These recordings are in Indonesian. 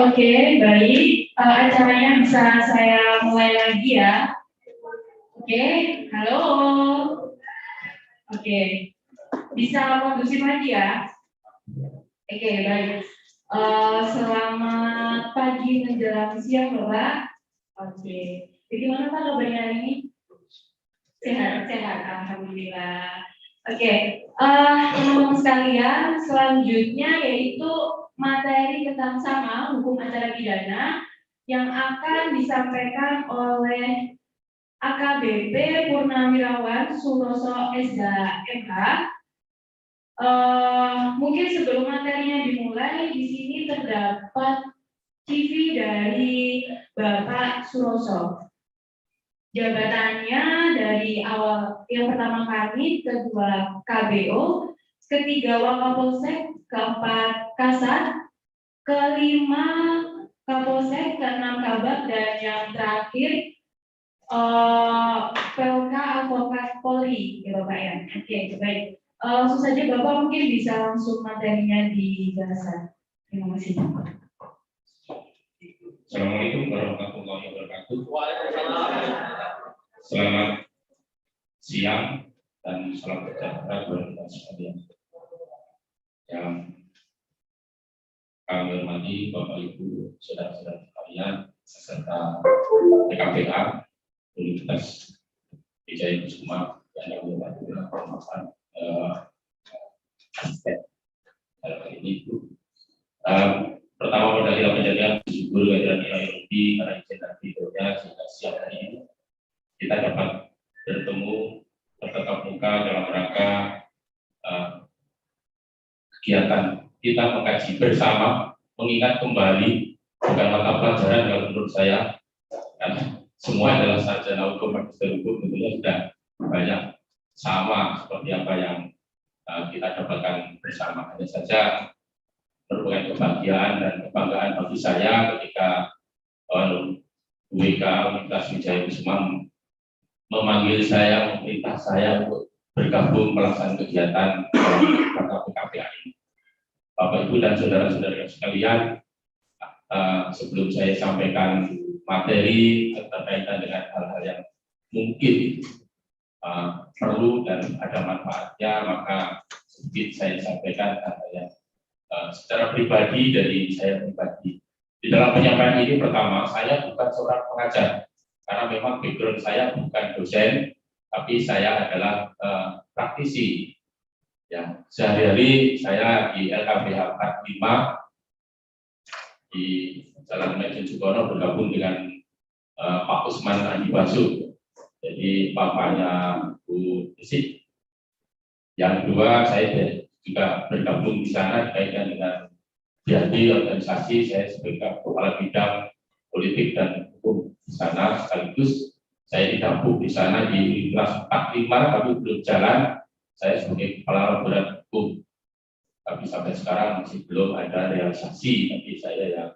Oke, baik. Acaranya bisa saya mulai lagi ya. Oke, halo. Oke, bisa kondusif lagi ya. Oke, baik. Selamat pagi menjelang siang, Bapak. Oke, bagaimana Pak kabarnya hari ini? Sehat, alhamdulillah. Oke, teman-teman sekalian, selanjutnya yaitu materi tentang sama hukum acara pidana yang akan disampaikan oleh AKBP Purnawirawan Suroso SH. Mungkin sebelum materinya dimulai, di sini terdapat CV dari Bapak Suroso. Jabatannya dari awal yang pertama kali, kedua KBO, ketiga Wakapolsek, keempat Kasat, kelima Kapolsek, keenam Kabak, dan yang terakhir PLK Advokat Polri, ya Bapak ya. Oke, baik. Langsung saja Bapak mungkin bisa langsung materinya dijelaskan. Terima kasih. Assalamualaikum warahmatullahi wabarakatuh. Selamat siang dan salam sejahtera buat kita sekalian. Yang kami hormati Bapak Ibu, saudara-saudara sekalian, serta PKPA Universitas Wijaya Kusuma yang kami hormati penghormatan asisten dalam ini itu. Pertama pada kita menjadikan bersyukur kehadiran Ilahi Rabbi karena izin dan ridhonya sehingga siang hari ini kita dapat bertemu bertatap muka dalam rangka kegiatan kita mengkaji bersama, mengingat kembali bukan mata pelajaran yang menurut saya dan semua adalah sarjana hukum, magister hukum, tentunya sudah banyak sama seperti apa yang kita dapatkan bersama. Hanya saja merupakan kebahagiaan dan kebanggaan bagi saya ketika UWK Universitas Wijaya Kusuma memanggil saya, memerintah saya untuk bergabung melaksanakan kegiatan PKPA ini. Bapak Ibu dan saudara-saudara sekalian, sebelum saya sampaikan materi berkaitan dengan hal-hal yang mungkin perlu dan ada manfaatnya, maka sedikit saya sampaikan hal-hal yang secara pribadi dari saya pribadi. Di dalam penyampaian ini pertama, saya bukan seorang pengajar, karena memang background saya bukan dosen, tapi saya adalah praktisi. Ya, sehari-hari saya di LKPH 45 di Jalan Majen Sukono bergabung dengan Pak Usman Andi Basu, jadi papanya Bu Desi. Yang kedua, saya juga bergabung di sana dikaitkan dengan di organisasi, saya sebagai kepala bidang politik dan hukum di sana, sekaligus saya didapuk di sana di Universitas 45 tapi belum jalan, saya sebagai kepala laboratorium hukum, tapi sampai sekarang masih belum ada realisasi. Tapi saya yang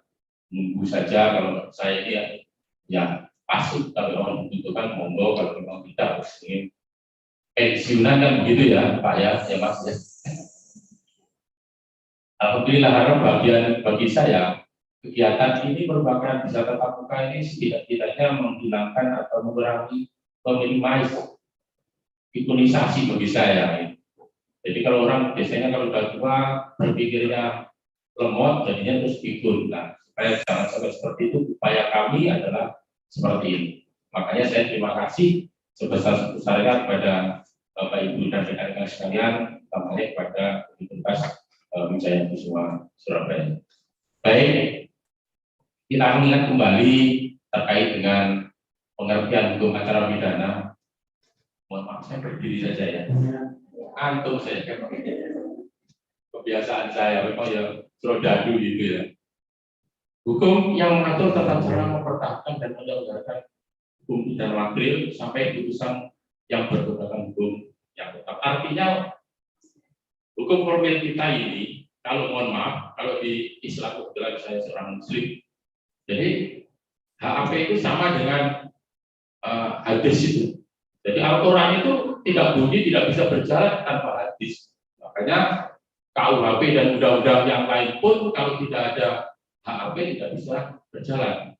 menunggu saja, kalau saya ini yang pasif, kalau memang dibutuhkan monggo, kalau memang tidak harus ingin pensiunan kan begitu ya Pak ya Mas ya. Alhamdulillah, harap bagian bagi saya kegiatan ini merupakan bisa tetap muka ini setidak-tidaknya menghilangkan atau mengurangi, meminimais ikonisasi bagi saya. Jadi kalau orang biasanya kalau sudah tua berpikirnya lemot, jadinya terus pikun. Nah, supaya jangan sampai seperti itu, upaya kami adalah seperti ini. Makanya saya terima kasih sebesar-besarnya kepada Bapak Ibu dan rekan-rekan sekalian, utamanya kepada Universitas Wijaya Kusuma Surabaya. Baik, kita mengingat kembali terkait dengan pengertian hukum acara pidana. Mohon maaf, saya berdiri saja ya. Antum saya kan kebiasaan saya memang ya suradadu gitu ya. Hukum yang mengatur tata cara mempertahankan dan menyelenggarakan hukum pidana material sampai putusan yang berkekuatan hukum yang tetap. Artinya hukum formil kita ini, kalau mohon maaf, kalau di Islam kebetulan saya seorang Muslim, jadi HAP itu sama dengan hadis itu. Jadi Al-Quran itu tidak bunyi, tidak bisa berjalan tanpa hadis. Makanya KUHP dan undang-undang yang lain pun kalau tidak ada HAP tidak bisa berjalan.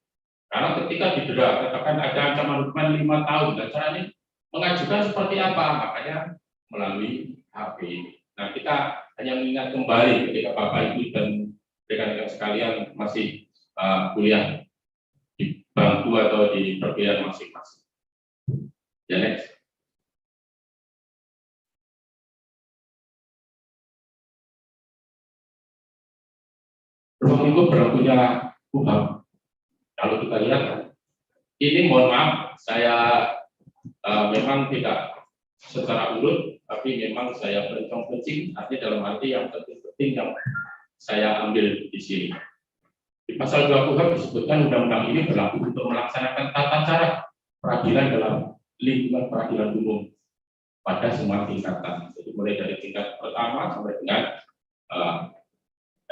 Karena ketika didera, katakan ada ancaman hukuman 5 tahun, dan caranya mengajukan seperti apa? Makanya melalui HP. Nah, kita hanya mengingat kembali ketika Bapak Ibu dan rekan-rekan sekalian masih kuliah di bangku atau di perkuliahan masing-masing. Ya, next. Ruang lingkup berlakunya KUHP. Kalau kita lihat, ini mohon maaf, saya memang tidak secara urut, tapi memang saya pencing, artinya dalam arti yang penting yang saya ambil di sini. Di pasal 2 KUHP disebutkan undang-undang ini berlaku untuk melaksanakan tata cara peradilan dalam lingkungan peradilan umum pada semua tingkatan. Jadi mulai dari tingkat pertama sampai dengan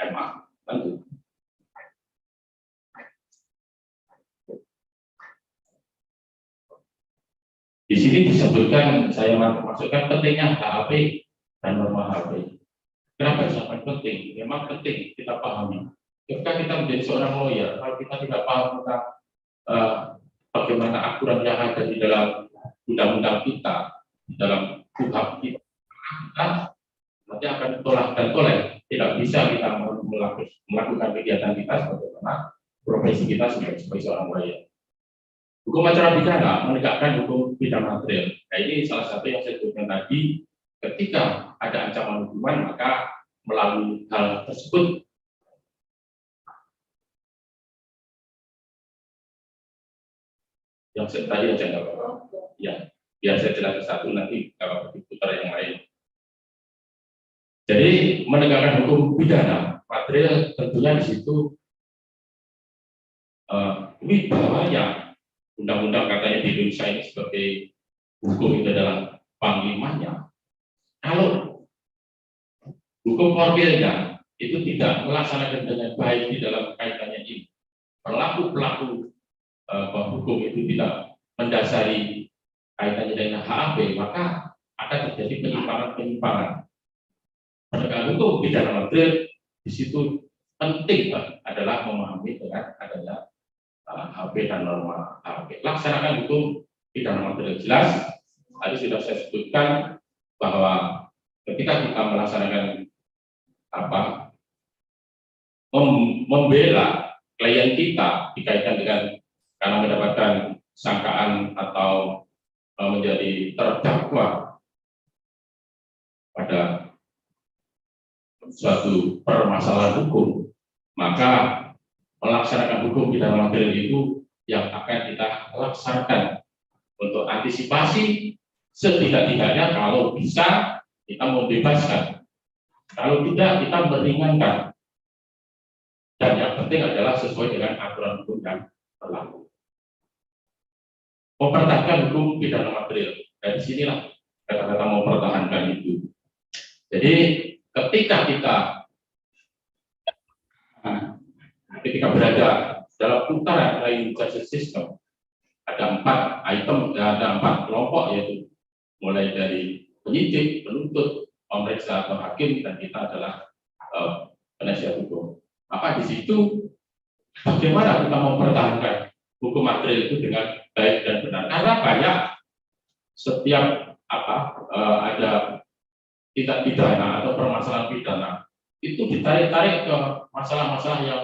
MA. Tentu. Di sini disebutkan, saya masukkan pentingnya HAP dan norma HAP. Kenapa sangat penting? Memang penting kita pahami. Ketika kita menjadi seorang lawyer, kalau kita tidak paham tentang bagaimana aturan yang ada di dalam undang-undang kita, di dalam KUHP kita, nanti akan tolak dan tolak. Tidak bisa kita melakukan kegiatan kita sebagaimana profesi kita sebagai seorang lawyer. Hukum acara pidana menegakkan hukum pidana material. Nah, ini salah satu yang saya sebutkan tadi. Ketika ada ancaman hukuman, maka melalui hal tersebut yang tadi aja nggak apa-apa. Ya, biar saya jelaskan satu, nanti kalau diputar yang lain. Jadi menegakkan hukum pidana material tentunya di situ wibawanya. Undang-undang katanya di Indonesia ini sebagai hukum itu adalah panglimanya. Kalau hukum formilnya itu tidak melaksanakan dengan baik di dalam kaitannya ini, pelaku-pelaku hukum itu tidak mendasari kaitannya dengan HAP, maka akan terjadi penyimpangan-penyimpangan. Penegakan hukum pidana material di situ penting adalah memahami dengan adanya HP dan norma HP. Laksanakan hukum pidana material jelas. Tadi sudah saya sebutkan bahwa ketika kita melaksanakan membela klien kita dikaitkan dengan karena mendapatkan sangkaan atau menjadi terdakwa pada suatu permasalahan hukum, maka melaksanakan hukum pidana material itu yang akan kita laksanakan untuk antisipasi setidak-tidaknya kalau bisa kita membebaskan, kalau tidak kita meringankan, dan yang penting adalah sesuai dengan aturan hukum yang berlaku. Mempertahankan hukum pidana material, dari sinilah kata-kata mempertahankan itu. Jadi ketika kita berada dalam putaran lain justice system, ada 4 item, ada 4 kelompok, yaitu mulai dari penyidik, penuntut, pemeriksa atau hakim, dan kita adalah penasihat hukum. Maka di situ bagaimana kita mempertahankan hukum material itu dengan baik dan benar? Karena banyak setiap ada tindak pidana atau permasalahan pidana itu ditarik-tarik ke masalah-masalah yang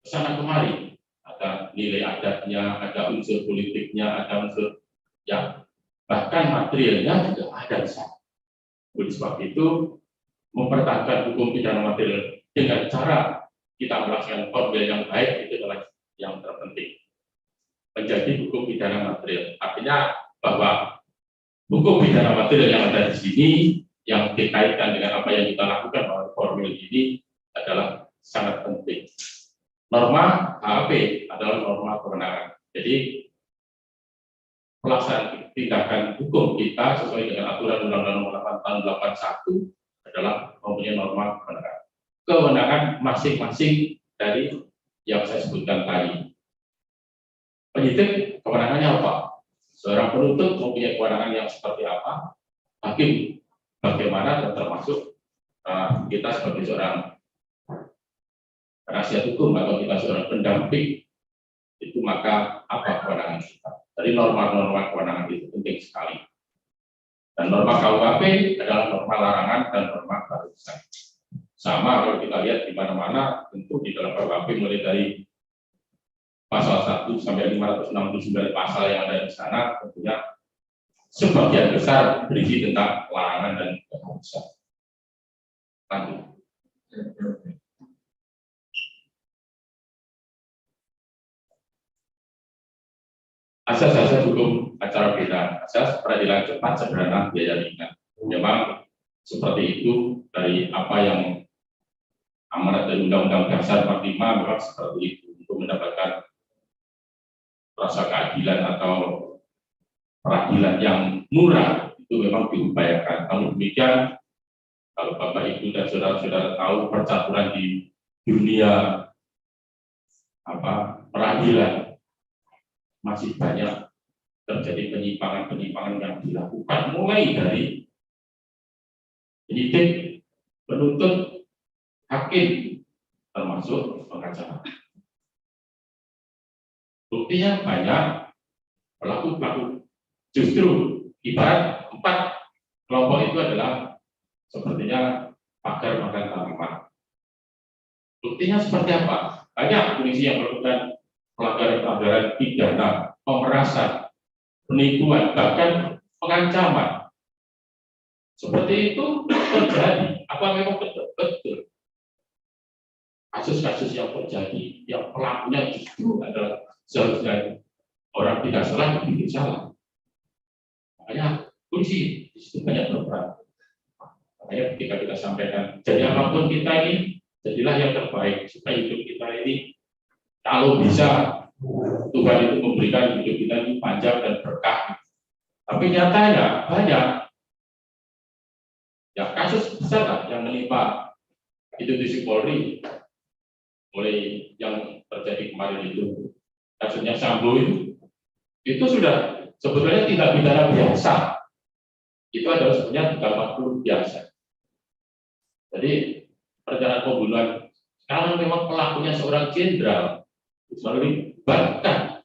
kesana kemari, ada nilai adatnya, ada unsur politiknya, ada unsur yang bahkan materialnya juga ada di sana. Oleh sebab itu, mempertahankan hukum pidana material dengan cara kita melaksanakan formil yang baik itu adalah yang terpenting. Menjadi hukum pidana material, artinya bahwa hukum pidana material yang ada di sini yang dikaitkan dengan apa yang kita lakukan oleh formil ini adalah sangat penting. Norma HAP adalah norma kewenangan. Jadi pelaksanaan tindakan hukum kita sesuai dengan aturan Undang-Undang Nomor 8 Tahun 81 adalah mempunyai norma kewenangan. Kewenangan masing-masing dari yang saya sebutkan tadi. Penyidik kewenangannya apa? Seorang penuntut mempunyai kewenangan yang seperti apa? Hakim bagaimana, dan termasuk kita sebagai seorang penasihat hukum atau kita seorang pendamping itu, maka apa kewenangan kita? Dari norma-norma kewenangan itu penting sekali. Dan norma KUHP adalah norma larangan dan norma batasan. Sama kalau kita lihat di mana-mana, tentu di dalam KUHP mulai dari pasal 1 sampai 569 pasal yang ada di sana, tentunya sebagian besar berisi tentang larangan dan batasan. Lanjut. Asas-asas hukum acara pidana, asas peradilan cepat, sederhana, biaya ringan. Memang seperti itu dari apa yang amanat dari Undang-Undang Dasar 45 memang seperti itu, untuk mendapatkan rasa keadilan atau peradilan yang murah itu memang diupayakan. Namun demikian, kalau Bapak Ibu dan saudara-saudara tahu percaturan di dunia peradilan, masih banyak terjadi penyimpangan-penyimpangan yang dilakukan, mulai dari penyidik, penuntut, hakim, termasuk pengacara. Buktinya banyak pelaku-pelaku, justru ibarat 4 kelompok itu adalah sepertinya pagar-pagar tanaman. Buktinya seperti apa? Banyak polisi yang melakukan pelanggaran pidana, pemerasan, penipuan, bahkan pengancaman. Seperti itu terjadi. Apa memang betul? Kasus-kasus yang terjadi, yang pelakunya justru adalah seharusnya orang tidak salah, bikin salah. Makanya polisi di situ banyak berperan. Makanya ketika kita sampaikan, jadi apapun kita ini, jadilah yang terbaik supaya hidup kita ini, kalau bisa, Tuhan itu memberikan hidup kita ini panjang dan berkah. Tapi nyatanya banyak ya kasus besar lah yang menimpa institusi Polri, mulai yang terjadi kemarin itu, kasusnya Sambo itu sudah sebetulnya tidak pidana biasa. Itu adalah sebenarnya bukan waktu biasa. Jadi perencanaan pembunuhan sekarang memang pelakunya seorang jenderal, melibatkan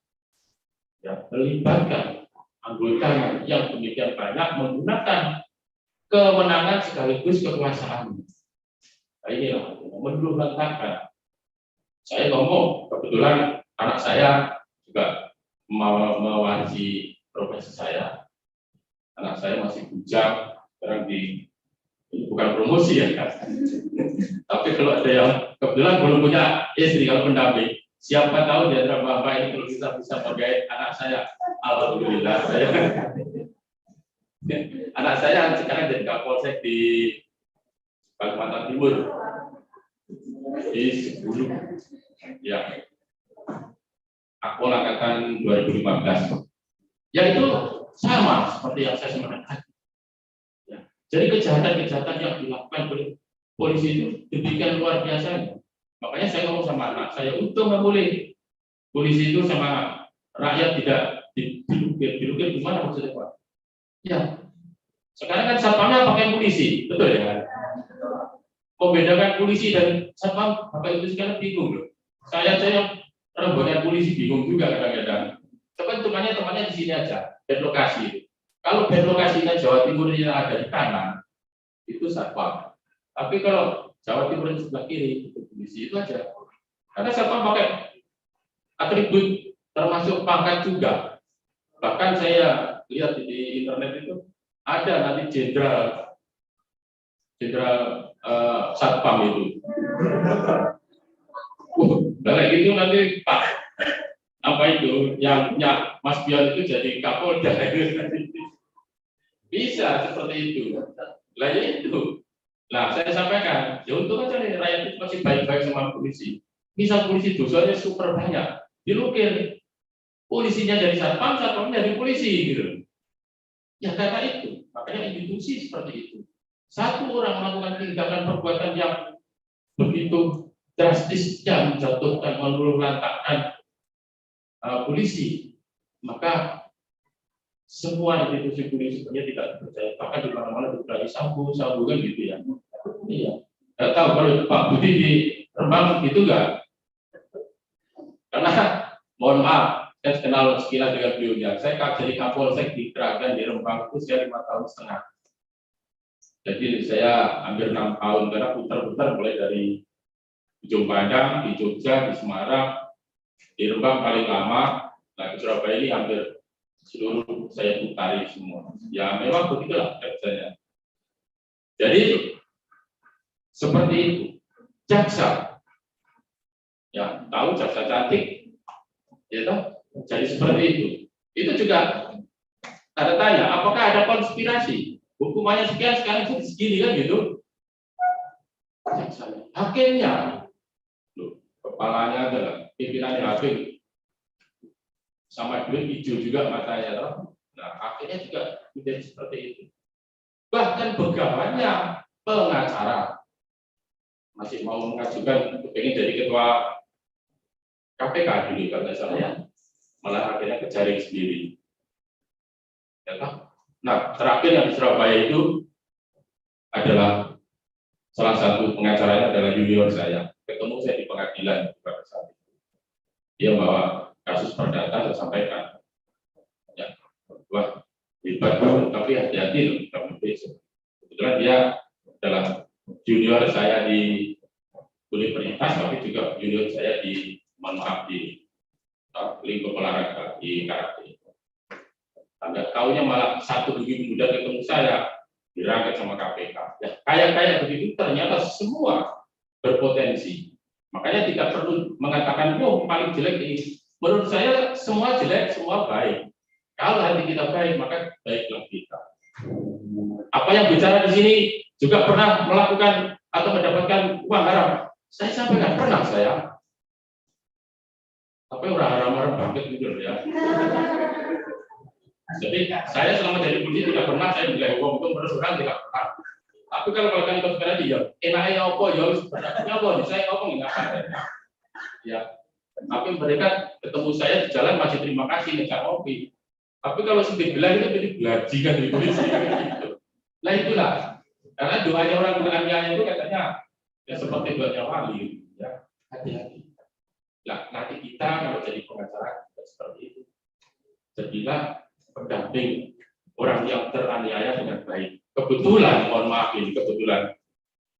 anggotanya yang demikian banyak menggunakan kemenangan sekaligus kekuasaan. Nah, inilah menurunkan. Saya ngomong, kebetulan anak saya juga mewarisi profesi saya. Anak saya masih bujang, sekarang bukan promosi ya, tapi kalau ada yang kebetulan belum punya istri, kalau pendamping, siapa tahu di antara bapak ini kalau kita bisa pakai anak saya, alhamdulillah saya. Anak saya sekarang jadi Kapolsek di Kalimantan Timur, di 10, ya, Akpol angkatan 2015. Ya itu sama seperti yang saya sampaikan. Ya. Jadi kejahatan-kejahatan yang dilakukan oleh polisi itu demikian luar biasa. Makanya saya ngomong sama anak saya, untung nggak boleh polisi itu sama rakyat tidak dilukir gimana maksudnya Pak? Ya, sekarang kan satpamnya pakai polisi, betul ya? Membedakan polisi dan satpam, Bapak Ibu sekarang bingung loh. Saya rombongan polisi bingung juga kadang-kadang. Temannya di sini aja, bed lokasi. Kalau bed lokasinya Jawa Timur yang ada di kanan, itu satpam. Tapi kalau Jawa Timur di sebelah kiri, itu polisi, itu aja. Karena satpam pakai atribut termasuk pangkat juga. Bahkan saya lihat di internet itu ada nanti jenderal satpam itu. Kayak gitu nanti Pak apa itu yang punya Mas Bion itu jadi Kapolda. Bisa seperti itu. Lah ya itu. Nah, saya sampaikan, ya untung aja nih rakyat itu masih baik-baik sama polisi. Misal polisi dosanya super banyak, dilukir. Polisinya jadi satpam, satpamnya jadi polisi gitu. Ya karena itu, makanya institusi seperti itu. Satu orang melakukan tindakan perbuatan yang begitu drastis yang menjatuhkan, meluluhlantakkan polisi, maka semua institusi polisi sebenarnya tidak dipercaya. Bahkan di mana-mana dipercaya sabu kan gitu ya. Iya. Nggak tahu kalau Pak Budi di Rembang gitu nggak? Karena mohon maaf, saya kenal sekilas dengan beliaunya. Saya jadi Kapolsek di Kragan di Rembang itu saya 5 tahun setengah. Jadi saya hampir 6 tahun karena putar-putar mulai dari Ujung Pandang, di Jogja, di Semarang, di Rembang paling lama. Nah di Surabaya ini hampir seluruh saya putari semua. Ya memang begitulah kerjanya. Jadi seperti itu. Jaksa, ya tahu jaksa cantik, ya toh? Jadi seperti itu. Itu juga tanda tanya, apakah ada konspirasi? Hukumannya sekian, sekarang segini kan gitu. Jaksanya, hakimnya, loh, kepalanya adalah pimpinannya hakim, sama duit hijau juga matanya, toh? Nah akhirnya juga menjadi seperti itu. Bahkan pegawainya pengacara masih mau mengajukan pengen jadi ketua KPK dulu kalau salah ya, malah akhirnya ke jaring sendiri. Ya, nah terakhir yang di Surabaya itu adalah salah satu pengacaranya adalah junior saya, ketemu saya di pengadilan pada saat itu. Dia bawa kasus perdata, saya sampaikan, ya, wah hebat tapi hati-hati loh kamu besok. Kebetulan dia adalah junior saya di Universitas, tapi juga junior saya di lingkup olahraga di karate. Anda tahunya malah satu begitu muda ketemu saya dirangkap sama KPK. Ya, kayak begitu ternyata semua berpotensi. Makanya tidak perlu mengatakan paling jelek ini. Menurut saya semua jelek, semua baik. Kalau hati kita baik, maka baiklah kita. Apa yang bicara di sini juga pernah melakukan atau mendapatkan uang haram? Saya sampaikan pernah saya. Tapi orang haram bangkit gitu ya. Jadi saya selama jadi polisi tidak pernah saya nilai uang itu menurut orang tidak pernah. Tapi kalau kan konspirasi ya, enaknya apa ya, sebenarnya apa, saya apa nggak ada. Ya, tapi mereka ketemu saya di jalan masih terima kasih ngejak kopi. Tapi kalau sudah bilang itu jadi belajikan di polisi. Gitu. Nah itulah, karena doanya orang beraniaya itu katanya ya seperti doanya wali, ya hati-hati. Nah, nanti kita kalau jadi pengacara seperti itu, jadilah pendamping orang yang teraniaya dengan baik. Kebetulan, mohon maaf ini kebetulan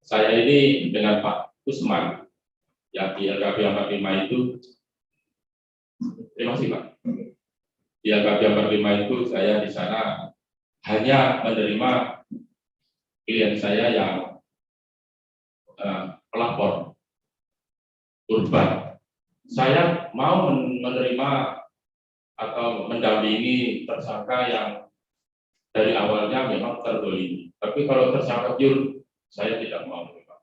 saya ini dengan Pak Usman yang di LKP 45 itu, terima kasih Pak. Di LKP 45 itu saya di sana hanya menerima klien saya yang pelapor urban. Saya mau menerima atau mendampingi tersangka yang dari awalnya memang terzolimi. Tapi kalau tersangka pure, saya tidak mau menerima.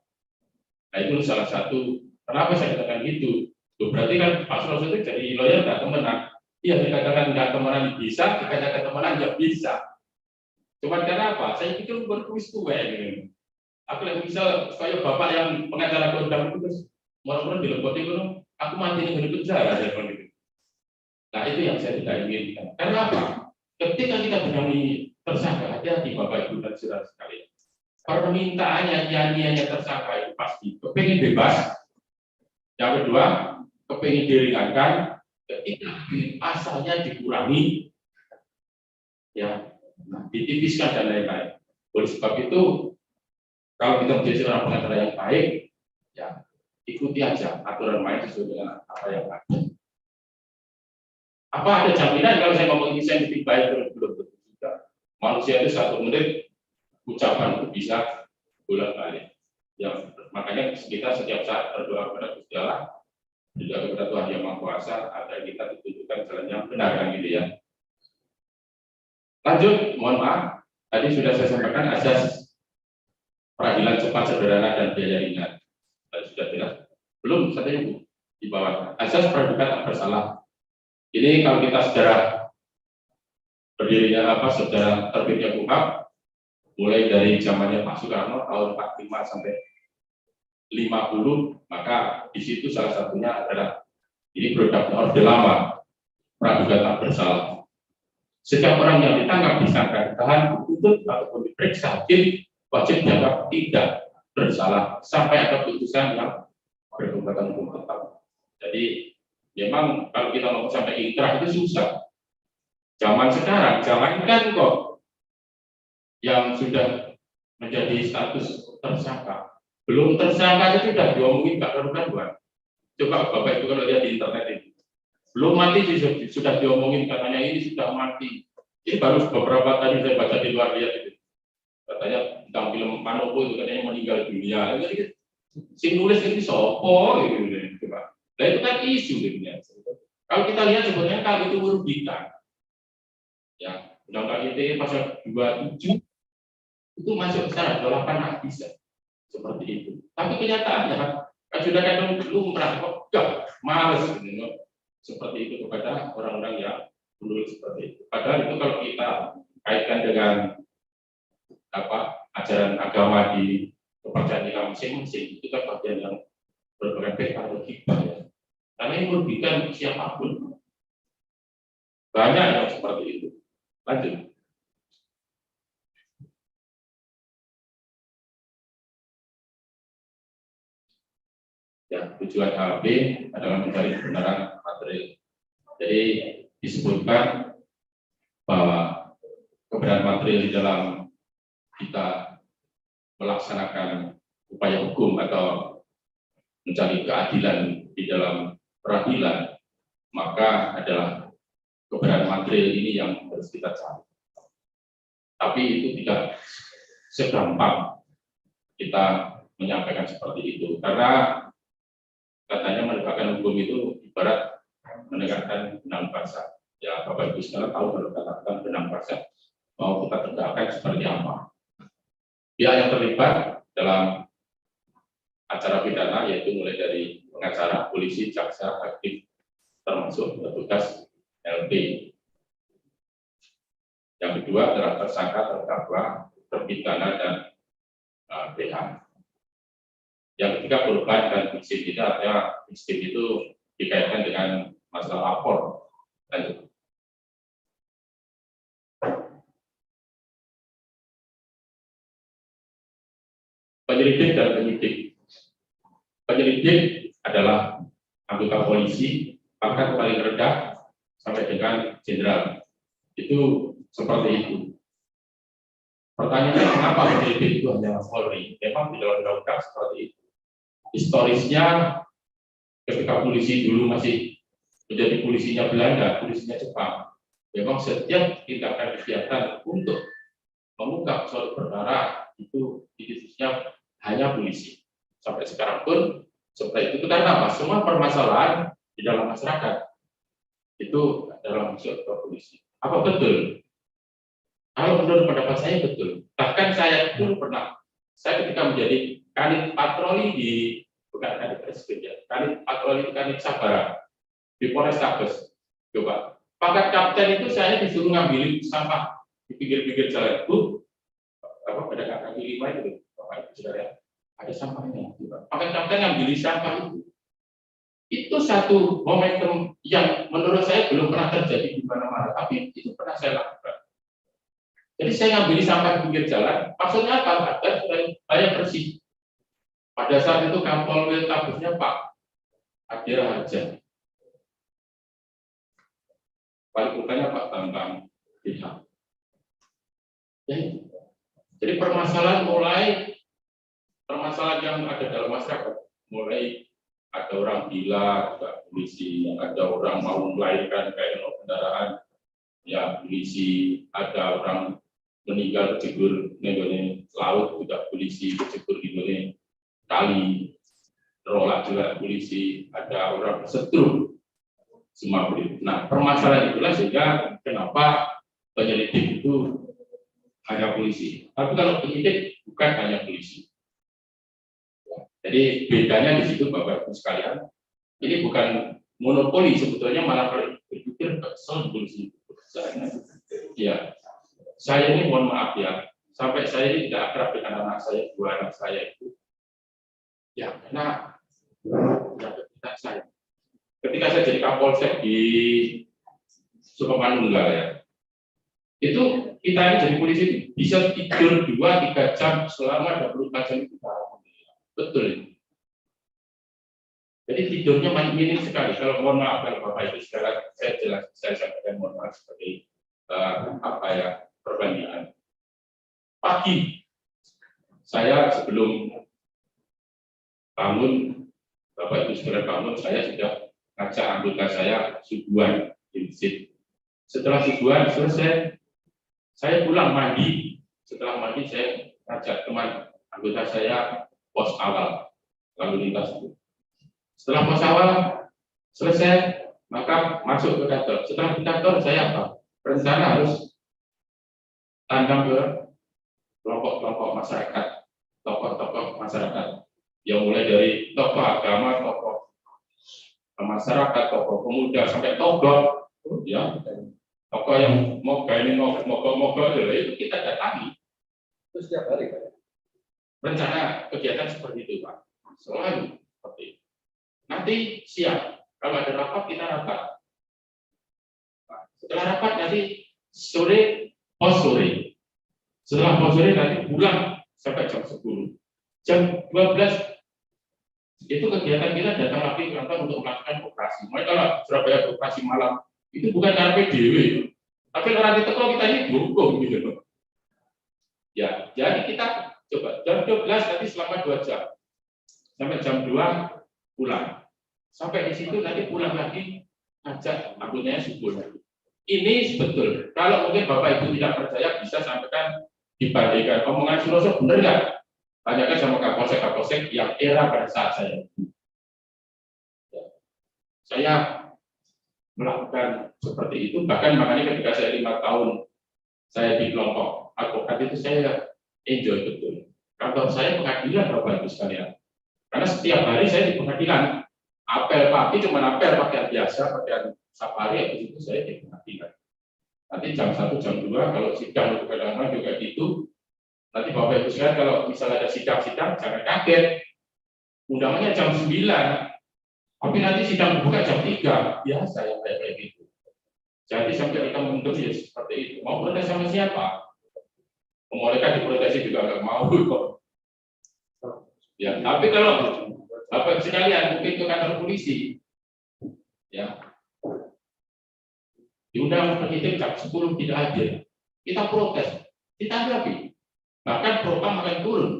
Nah itu salah satu kenapa saya katakan gitu. Berarti kan Pak Suroso itu jadi lawyer nggak temenan. Iya dikatakan nggak temenan bisa, dikatakan temenan nggak bisa. Cuma karena apa? Saya pikir berkuis tua gitu. Aku yang bisa kayak bapak yang pengacara kondang itu terus orang-orang dileboti itu, aku mati di penjara gitu. Nah itu yang saya tidak inginkan. Karena apa? Ketika kita menangani tersangka, hati-hati Bapak Ibu dan saudara sekalian. Permintaannya, nyanyiannya tersangka itu pasti kepingin bebas. Yang kedua, kepingin diringankan. Ketika asalnya dikurangi, ya, ditipiskan dan lain-lain. Oleh sebab itu, kalau kita menjadi seorang pengacara yang baik, ya ikuti aja aturan main sesuai dengan apa yang ada. Apa ada jaminan kalau saya ngomong ini saya lebih baik belum tentu juga. Manusia itu 1 menit ucapan itu bisa bolak-balik. Ya, makanya kita setiap saat berdoa kepada Gusti Allah, juga kepada Tuhan Yang Maha Kuasa agar kita ditunjukkan jalan yang benar kan gitu ya. Lanjut, mohon maaf, tadi sudah saya sampaikan asas peradilan cepat, sederhana dan biaya ringan. Tadi sudah jelas. Belum satu ibu di bawah asas praduga tak bersalah. Ini kalau kita sejarah berdirinya sejarah terbitnya KUHP, mulai dari zamannya Pak Soekarno tahun 45 sampai 50, maka di situ salah satunya adalah ini produknya Orde Lama, praduga tak bersalah. Setiap orang yang ditangkap, disangka, ditahan, dituntut ataupun diperiksa hakim wajib dianggap tidak bersalah sampai ada putusan yang berkekuatan hukum tetap. Jadi memang kalau kita mau sampai inkrah itu susah. Zaman sekarang, jangankan kok yang sudah menjadi status tersangka, belum tersangka itu sudah diomongin gak karuan. Coba Bapak Ibu kalau lihat di internet itu, belum mati sudah diomongin katanya ini sudah mati. Ini baru beberapa tadi saya baca di luar lihat itu, katanya tentang film Manopo itu katanya meninggal dunia. Jadi si nulis ini sopo gitu, coba. Nah itu kan isu gitu ya. Kalau kita lihat sebenarnya kalau itu merugikan, ya Undang-Undang ITE pasal 27 itu masuk syarat 28 bisa seperti itu. Tapi kenyataannya kan sudah kadang lumrah kok enggak males gitu, seperti itu kepada orang-orang yang menulis seperti itu. Padahal itu kalau kita kaitkan dengan ajaran agama di kepercayaan kita masing-masing, itu kan bagian yang berbagai atau hikmah ya. Karena ini merugikan siapapun. Banyak yang seperti itu. Lanjut. Ya, tujuan HB adalah mencari kebenaran material. Jadi disebutkan bahwa kebenaran material di dalam kita melaksanakan upaya hukum atau mencari keadilan di dalam peradilan, maka adalah kebenaran material ini yang harus kita cari. Tapi itu tidak segampang kita menyampaikan seperti itu, karena katanya menegakkan hukum itu ibarat menegakkan benang basah. Ya, Bapak Ibu sekalian tahu kalau katakan benang basah mau kita tegakkan seperti apa. Pihak yang terlibat dalam acara pidana yaitu mulai dari pengacara, polisi, jaksa, hakim, termasuk petugas LP. Yang kedua adalah tersangka, terdakwa, terpidana dan PH. Yang ketiga korban dan victim. Itu artinya victim itu dikaitkan dengan masalah lapor. Lanjut. Penyelidik dan penyidik. Penyelidik adalah anggota polisi, pangkat paling rendah sampai dengan jenderal. Itu seperti itu. Pertanyaannya, kenapa penyelidik itu hanya Polri? Memang di dalam undang-undang seperti itu. Historisnya, ketika polisi dulu masih menjadi polisinya Belanda, polisinya Jepang, memang setiap tindakan kegiatan untuk mengungkap suatu perkara itu institusinya hanya polisi. Sampai sekarang pun seperti itu. Karena apa? Semua permasalahan di dalam masyarakat itu adalah masuk ke polisi. Apa betul? Kalau menurut pendapat saya betul. Bahkan saya pun pernah, saya ketika menjadi kanit patroli di, bukan kanit reskrim ya, kanit patroli di kanit Sabara di Polrestabes. Coba, pangkat kapten itu saya disuruh ngambilin sampah di pinggir-pinggir jalan itu, apa pada kaki 5 itu, Bapak Ibu Saudara, ada sampahnya. Pangkat kapten ngambilin sampah itu. Itu satu momentum yang menurut saya belum pernah terjadi di mana-mana, tapi itu pernah saya lakukan. Jadi saya ngambil sampah di pinggir jalan, maksudnya apa? Agar supaya bersih. Pada saat itu Kapolri Tabesnya Pak Adira Harja. Wali kotanya Pak Bambang Bh. Ya, jadi permasalahan yang ada dalam masyarakat, mulai ada orang gila, ada polisi, ada orang mau melahirkan kayak kendaraan, ya polisi, ada orang meninggal kecebur di laut, juga polisi kecebur di kali, terolak juga polisi, ada orang setrum, semua polisi. Nah, permasalahan itulah sehingga kenapa penyelidik itu hanya polisi. Tapi kalau penyidik bukan hanya polisi. Jadi bedanya di situ Bapak Ibu sekalian, ini bukan monopoli, sebetulnya malah berpikir kesel polisi. Ya, saya ini mohon maaf ya, sampai saya ini tidak akrab dengan anak saya, dua anak saya itu, ya karena kegiatan saya. Ketika saya jadi Kapolsek di Sukamanunggal ya, itu kita ini jadi polisi itu bisa tidur 2-3 jam selama 24 jam itu. Betul ini. Jadi tidurnya minim sekali. Kalau mohon maaf kalau Bapak itu sekarang saya sampaikan mohon maaf sebagai perbandingan. Pagi saya sebelum bangun, Bapak Ibu segera bangun, saya sudah ngajak anggota saya subuhan di masjid. Setelah subuhan selesai, saya pulang mandi. Setelah mandi saya ngajak teman anggota saya pos awal lalu lintas itu. Setelah pos awal selesai, maka masuk ke kantor. Setelah di kantor saya rencana harus tandang ke kelompok-kelompok masyarakat, tokoh-tokoh masyarakat yang mulai dari tokoh agama, tokoh masyarakat, tokoh pemuda sampai tokoh, ya, tokoh yang mogok itu kita datangi. Itu setiap hari, Pak. Rencana kegiatan seperti itu, Pak. Selalu seperti itu. Nanti siap, kalau ada rapat kita rapat. Setelah rapat nanti sore, pos sore. Setelah pos sore nanti pulang sampai jam 10. Jam 12 itu kegiatan kita datang lagi ke kantor untuk melakukan operasi. Mulai kalau Surabaya operasi malam itu bukan karena PDW, tapi orang di teko kita ini dukung gitu. Ya, jadi kita coba jam 12 nanti selama 2 jam sampai jam 2 pulang. Sampai di situ nanti pulang lagi ajak anggotanya subuh. Ini betul. Kalau mungkin Bapak Ibu tidak percaya bisa sampaikan dibandingkan omongan Suroso benar nggak? Tanyakan sama Kapolsek yang era pada saat saya. Saya melakukan seperti itu, bahkan makanya ketika saya 5 tahun saya di kelompok advokat itu saya enjoy betul. Kantor saya pengadilan Bapak Ibu sekalian. Karena setiap hari saya di pengadilan, apel pagi cuma apel pakaian biasa, pakaian safari, habis itu saya di pengadilan. Nanti jam 1, jam 2, kalau sidang untuk kadang-kadang juga gitu. Nanti Bapak Ibu sekalian kalau misalnya ada sidang-sidang, jangan kaget. Undangannya jam 9, tapi nanti sidang buka jam 3, biasa ya kayak gitu. Jadi sampai kita menuntut ya seperti itu. Mau protes sama siapa? Mereka diprotesi juga nggak mau kok. Ya, tapi kalau Bapak sekalian mungkin ke kantor polisi, ya, diundang penyidik jam 10 tidak hadir, kita protes, ditanggapi, bahkan propam akan turun.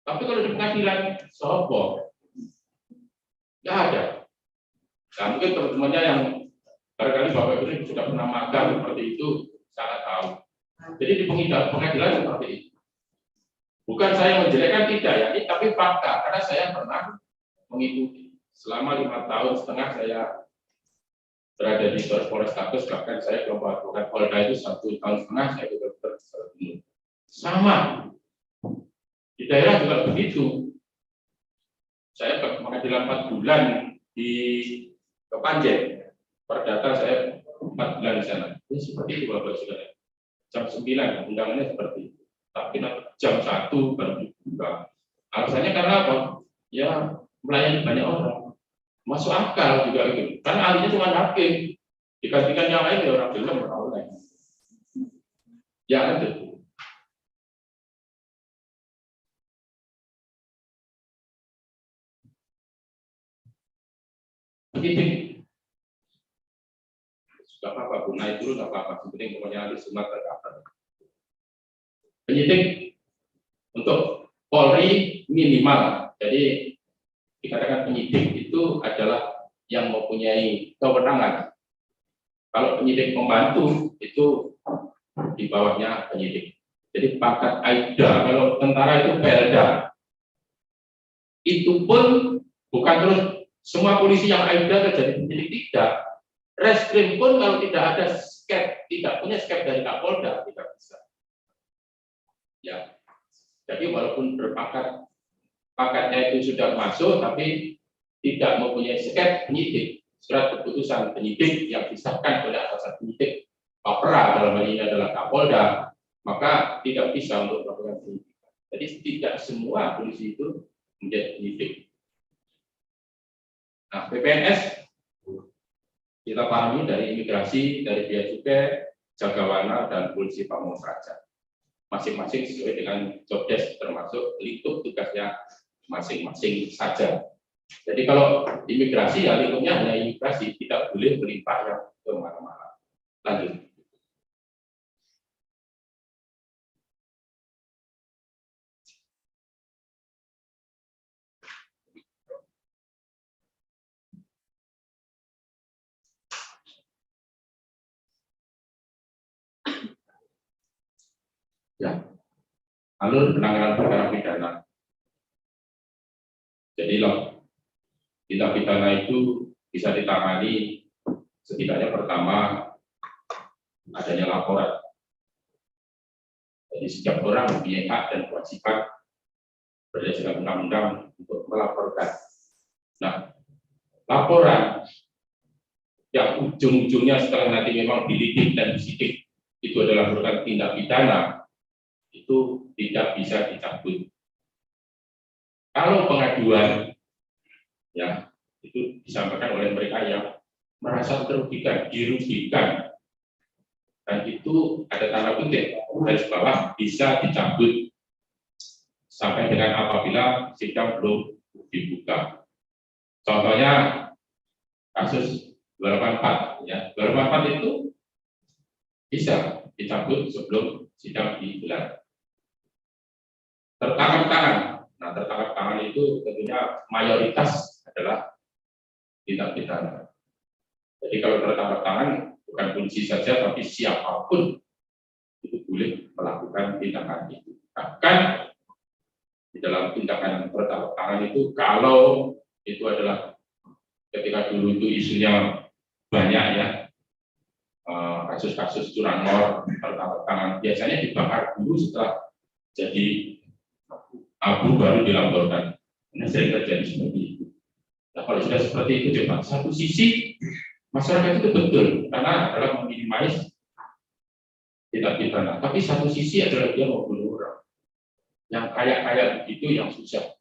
Tapi kalau di pengadilan, sobo, nggak ada. Nah, mungkin teman-temannya yang barangkali Bapak Ibu ini sudah pernah magang seperti itu, sangat tahu. Jadi di pengadilan seperti itu. Bukan saya menjelekkan tidak ya, ini tapi fakta karena saya pernah mengikuti selama 5 tahun setengah saya berada di Polrestabes, bahkan saya kelompok advokat Polda itu 1 tahun setengah saya juga bertemu. Sama di daerah juga begitu. Saya ke pengadilan 4 bulan di Kepanjen, perdata saya 4 bulan di sana. Ini seperti itu Bapak Saudara. Jam 9 undangannya seperti itu. Tapi jam 1 baru dibuka. Alasannya karena apa? Ya melayani banyak orang. Masuk akal juga itu. Karena ahlinya cuma hakim. Digantikan yang lain ya orang film orang lain. Ya itu. Penyidik. Sudah apa-apa, naik dulu nggak apa-apa. Penting pokoknya harus Sumatera apa. Penyidik untuk Polri minimal. Jadi dikatakan penyidik itu adalah yang mempunyai kewenangan. Kalau penyidik membantu itu di bawahnya penyidik. Jadi pangkat Aida, kalau tentara itu Pelda. Itu pun bukan terus semua polisi yang Aida jadi penyidik, tidak. Reskrim pun kalau tidak ada skep, tidak punya skep dari Kapolda, tidak bisa. Ya, jadi walaupun pakatnya itu sudah masuk, tapi tidak mempunyai skep penyidik, surat keputusan penyidik yang disahkan oleh atasan penyidik, Kapolda dalam hal ini adalah Kapolda, maka tidak bisa untuk melakukan penyidikan. Jadi tidak semua polisi itu menjadi penyidik. Nah, PPNS kita pahami dari imigrasi, dari bea cukai, jagawana, dan polisi pamong praja. Masing-masing sesuai dengan job desk, termasuk lingkup tugasnya masing-masing saja. Jadi kalau imigrasi ya lingkupnya hanya imigrasi, tidak boleh melimpah yang kemana-mana. Lanjut. Ya, alur penanganan perkara pidana. Jadi loh, tindak pidana itu bisa ditangani setidaknya pertama adanya laporan. Jadi setiap orang mempunyai hak dan kewajiban berdasarkan undang-undang untuk melaporkan. Nah, laporan yang ujung-ujungnya setelah nanti memang dilidik dan disidik itu adalah merupakan tindak pidana, itu tidak bisa dicabut. Kalau pengaduan, ya itu disampaikan oleh mereka yang merasa terugikan, dirugikan, dan itu ada tanda kutip garis bawah bisa dicabut sampai dengan apabila sidang belum dibuka. Contohnya kasus 284, ya 284 itu bisa dicabut sebelum sidang digelar. Tertangkap tangan. Nah, tertangkap tangan itu tentunya mayoritas adalah tindak pidana. Jadi kalau tertangkap tangan bukan polisi saja, tapi siapapun itu boleh melakukan tindakan itu. Bahkan di dalam tindakan tertangkap tangan itu, kalau itu adalah ketika dulu itu isunya banyak ya, kasus-kasus curanmor, tertangkap tangan, biasanya dibakar dulu setelah jadi abu baru dilaporkan. Ini sering terjadi seperti itu. Nah, kalau sudah seperti itu, coba satu sisi masyarakat itu betul karena adalah meminimais tindak pidana, tapi satu sisi adalah dia membunuh orang yang kaya-kaya begitu, yang susah.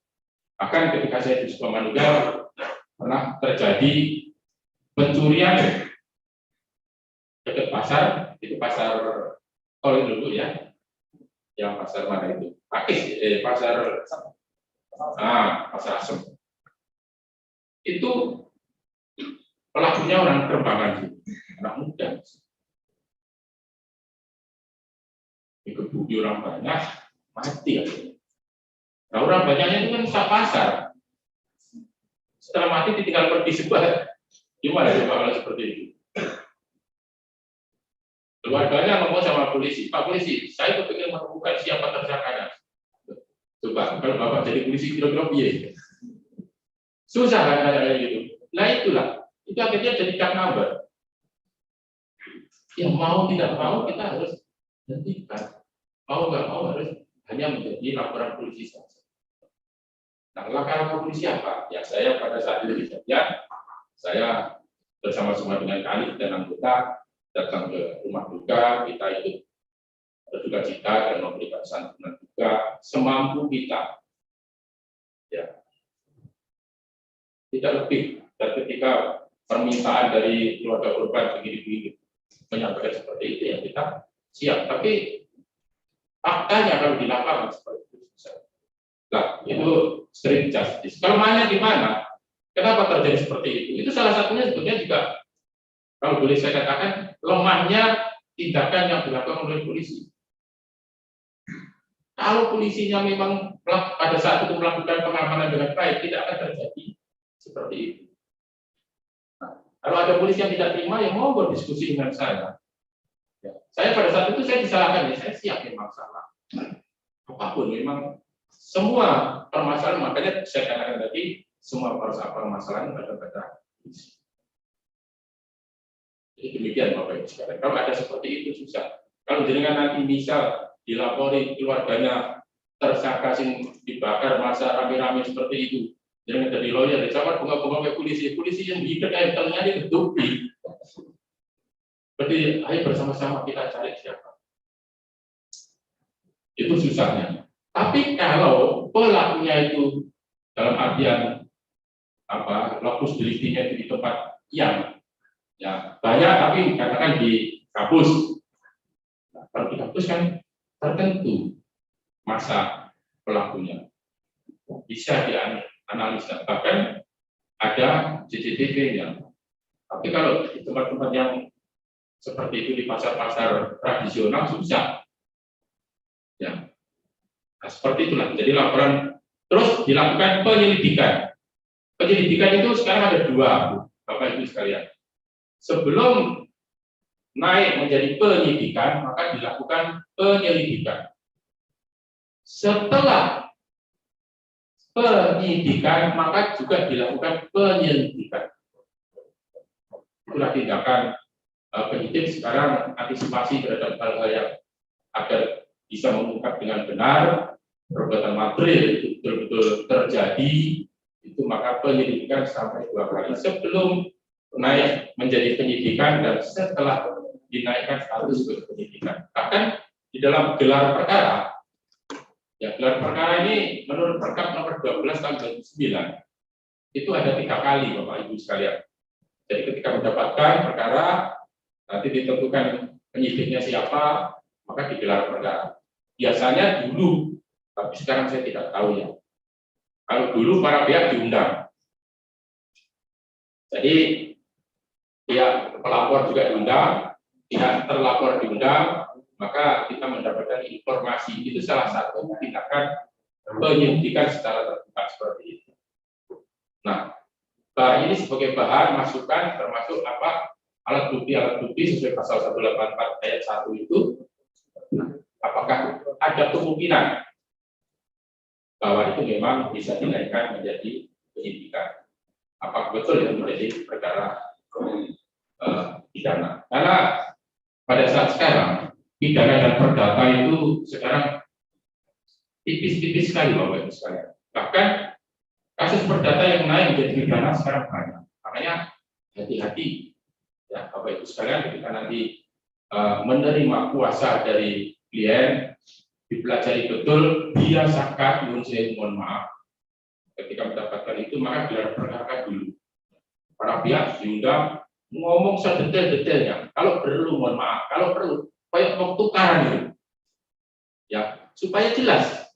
Bahkan ketika saya di Sukomanunggal pernah terjadi pencurian dekat pasar, itu pasar tol dulu ya, yang pasar mana itu? Pakis, pasar Asem. Itu pelakunya orang Kerembangan sih, anak muda. Dikebuki orang banyak, mati ya. Nah, orang banyaknya itu kan pasar. Setelah mati ditinggal pergi sebar. Gimana coba kalau seperti itu? Keluarganya ngomong sama polisi, Pak Polisi, saya kepingin menemukan siapa tersangkanya. Coba kalau Bapak jadi polisi kira-kira piye? Susah kan kayak gitu. Nah itulah, itu akhirnya jadi cut number. Yang mau tidak mau kita harus hentikan. Mau nggak mau harus hanya menjadi laporan polisi saja. Nah, langkah polisi apa? Ya saya pada saat itu kejadian, saya bersama-sama dengan Kanit dan anggota datang ke rumah duka, kita ikut berduka cita dan memberikan santunan duka semampu kita. Ya, tidak lebih. Dan ketika permintaan dari keluarga korban begini-begini menyampaikan seperti itu, ya kita siap. Tapi faktanya kalau di lapangan seperti itu susah. Nah, itu strict justice. Kelemahannya di mana? Kenapa terjadi seperti itu? Itu salah satunya sebetulnya juga, kalau boleh saya katakan, lemahnya tindakan yang dilakukan oleh polisi. Kalau polisinya memang pada saat itu melakukan pengamanan dengan baik, tidak akan terjadi seperti itu. Nah, kalau ada polisi yang tidak terima, ya mau berdiskusi dengan saya. Ya, saya pada saat itu saya disalahkan, ya saya siap memang salah. Apapun memang semua permasalahan, makanya saya katakan tadi semua permasalahan pada polisi. Jadi demikian Bapak Ibu sekalian. Kalau ada seperti itu susah. Kalau jenengan nanti misal dilapori keluarganya tersangka sing dibakar masa rame-rame seperti itu, jenengan jadi lawyer, sama bunga-bunga ke polisi yang diikat kayak telinganya diketupi. Berarti ayo bersama-sama kita cari siapa. Itu susahnya. Tapi kalau pelakunya itu dalam artian apa, lokus deliktinya di tempat yang ya banyak, tapi katakan di kampus. Nah, kalau di kampus kan tertentu masa pelakunya bisa dianalisa, bahkan ada CCTV-nya. Tapi kalau di tempat-tempat yang seperti itu di pasar-pasar tradisional susah. Ya, nah, seperti itulah. Jadi laporan terus dilakukan penyelidikan. Penyelidikan itu sekarang ada dua, Bapak Ibu sekalian. Sebelum naik menjadi penyidikan, maka dilakukan penyelidikan. Setelah penyidikan, maka juga dilakukan penyelidikan. Itulah tindakan penyidik sekarang, antisipasi terhadap hal-hal yang agar bisa mengungkap dengan benar perbuatan material itu betul-betul terjadi, itu maka penyelidikan sampai 2 kali sebelum naik menjadi penyidikan dan setelah dinaikkan status ke penyidikan. Bahkan di dalam gelar perkara, ya gelar perkara ini menurut Perkap nomor 12 tahun 2009 itu ada 3 kali, Bapak Ibu sekalian. Jadi ketika mendapatkan perkara, nanti ditentukan penyidiknya siapa, maka digelar perkara. Biasanya dulu, tapi sekarang saya tidak tahu ya. Kalau dulu para pihak diundang. Jadi pihak pelapor juga diundang, pihak terlapor diundang, maka kita mendapatkan informasi. Itu salah satu tindakan penyidikan secara terbuka seperti itu. Nah, ini sebagai bahan masukan termasuk apa alat bukti sesuai pasal 184 ayat 1 itu. Nah, apakah ada kemungkinan bahwa itu memang bisa dinaikkan menjadi penyidikan? Apakah betul yang menjadi perkara pidana? Karena pada saat sekarang pidana dan perdata itu sekarang tipis-tipis sekali, Bapak Ibu sekalian. Bahkan kasus perdata yang naik menjadi pidana sekarang banyak. Makanya hati-hati ya Bapak Ibu sekalian, ketika nanti menerima kuasa dari klien, dipelajari betul, biasakan, mohon maaf, ketika mendapatkan itu maka gelar perkara dulu. Para pihak diundang ngomong sedetail-detailnya. Kalau perlu, mohon maaf, kalau perlu, kayak mau tukaran itu, ya supaya jelas.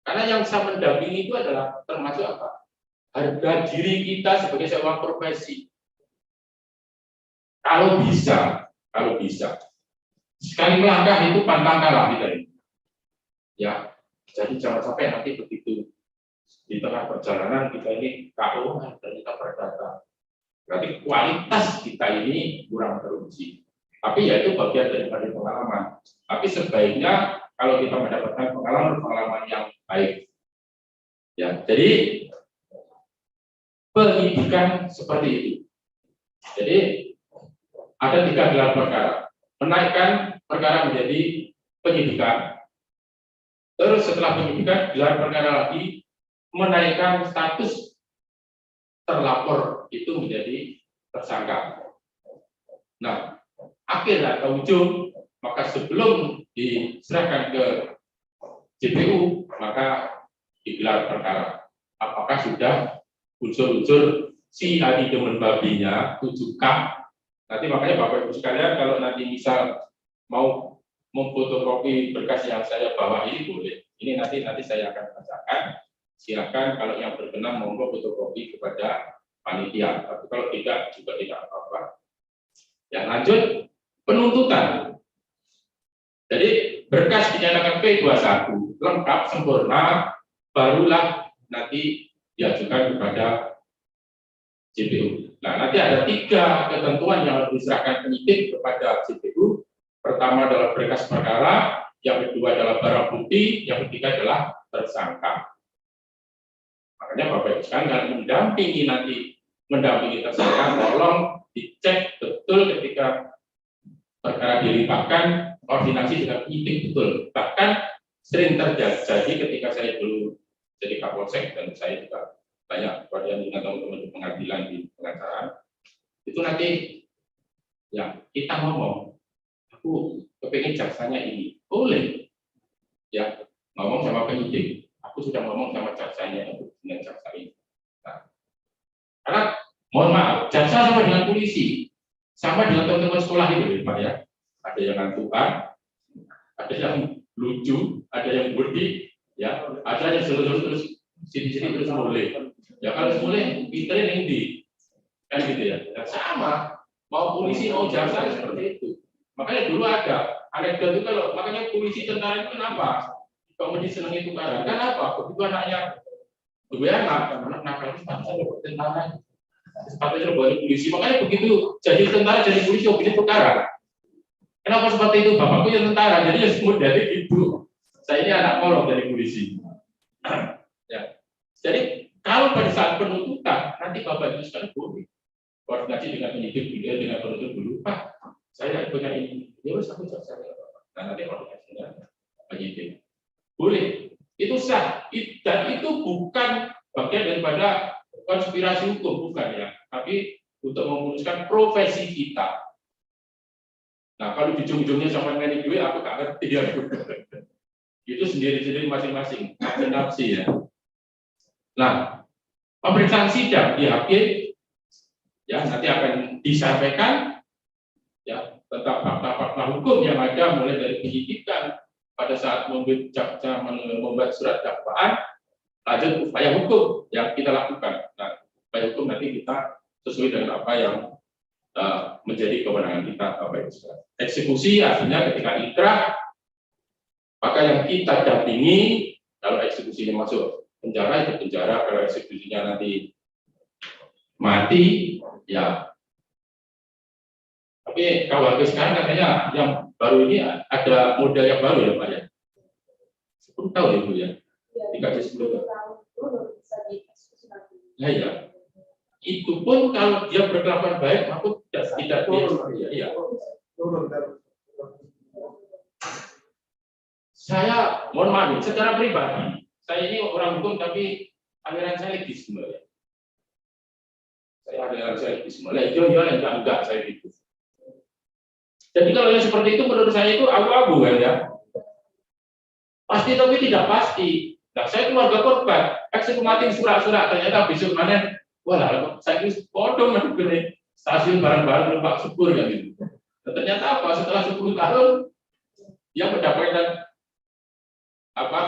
Karena yang saya mendampingi itu adalah termasuk apa? Harga diri kita sebagai seorang profesi. Kalau bisa, sekali melangkah itu pantang kalah kita ini. Ya, jadi jangan sampai nanti begitu di tengah perjalanan kita ini KO dan kita perdata. Berarti kualitas kita ini kurang teruji. Tapi ya itu bagian daripada pengalaman. Tapi sebaiknya kalau kita mendapatkan pengalaman yang baik. Ya, jadi penyidikan seperti itu. Jadi ada 3 gelar perkara. Menaikkan perkara menjadi penyidikan. Terus setelah penyidikan, gelar perkara lagi menaikkan status terlapor itu menjadi tersangka. Nah, akhir atau ujung, maka sebelum diserahkan ke JPU, maka digelar perkara. Apakah sudah unsur-unsur si adi demen babinya 7K? Nanti makanya Bapak Ibu sekalian, kalau nanti misal mau memfotokopi berkas yang saya bawa ini boleh. Ini nanti saya akan bacakan. Silakan kalau yang berkenan monggo fotokopi kepada panitia. Tapi kalau tidak juga tidak apa-apa. Ya, lanjut penuntutan. Jadi berkas dinyatakan P21 lengkap sempurna, barulah nanti diajukan kepada JPU. Nah, nanti ada 3 ketentuan yang harus diserahkan penyidik kepada JPU. Pertama adalah berkas perkara, yang kedua adalah barang bukti, yang ketiga adalah tersangka. Makanya Bapak Ibu sekalian mendampingi tersangka, tolong dicek betul ketika perkara dilimpahkan, koordinasi dengan penyidik betul. Bahkan sering terjadi ketika saya dulu jadi Kapolsek dan saya juga banyak kepada dengan teman-teman di pengadilan di pengacaraan, itu nanti ya kita ngomong, aku kepingin jaksanya ini boleh, ya ngomong sama penyidik, aku sudah ngomong sama jaksanya dengan jaksa ini. Nah, karena mohon maaf, jaksa sama dengan polisi, sama dengan teman-teman sekolah itu, Pak ya. Ada yang ngantukan, ada yang lucu, ada yang budi, ya, ada yang terus sini-sini terus mulai. Ya kalau mulai pinternya ini, kan gitu ya. Dan sama, mau polisi mau jaksa seperti itu. Makanya dulu ada anekdot itu kalau makanya polisi tentara itu kenapa? Kalau disenangi tukaran, kenapa? Begitu anaknya dua anak nakal itu sepatutnya tentara, sepatutnya buat polisi. Makanya begitu jadi tentara jadi polisi opini tukaran. Kenapa seperti itu? Bapakku yang tentara, jadi ya semua dari itu. Saya ini anak kolong dari polisi. Ya. Jadi kalau pada saat penuntutan nanti bapak itu sekali boleh koordinasi dengan penyidik dulu, dengan penuntut dulu. Pak, saya punya ini, ya wes aku jaksa. Nah nanti koordinasinya penyidik. Boleh, itu sah, dan itu bukan bagian daripada konspirasi hukum, bukan ya, tapi untuk memuluskan profesi kita. Nah, kalau di ujung-ujungnya sama dengan duit, aku tak ngerti ya. Itu sendiri-sendiri masing-masing, nafsi ya. Nah, pemeriksaan sidang di hakim, ya nanti akan disampaikan ya tentang fakta-fakta hukum yang ada mulai dari penyidikan. Pada saat membuat surat dakwaan, lanjut upaya hukum yang kita lakukan. Nah, upaya hukum nanti kita sesuai dengan apa yang menjadi kewenangan kita. Eksekusi artinya ketika inkrah, maka yang kita dampingi kalau eksekusinya masuk penjara itu penjara, kalau eksekusinya nanti mati, ya. Tapi kalau sekarang katanya yang baru ini ada model yang baru ya Pak ya. 10 tahun ya Bu ya. Dikasih 10 tahun. Nah ya. Itu pun kalau dia berkelakuan baik, maka tidak dia. Iya. Saya mohon maaf, secara pribadi, saya ini orang hukum tapi aliran saya legisme ya. Saya aliran saya legisme. Lah itu yang enggak saya gitu. Jadi kalau yang seperti itu menurut saya itu abu-abu kan ya. Pasti tapi tidak pasti. Nah, saya keluarga korban, eksekusi surat-surat ternyata besok mana, wah, saya kira bodoh nanti stasiun barang-barang Pak Syukur ya gitu. Dan ternyata apa? Setelah 10 tahun yang mendapatkan apa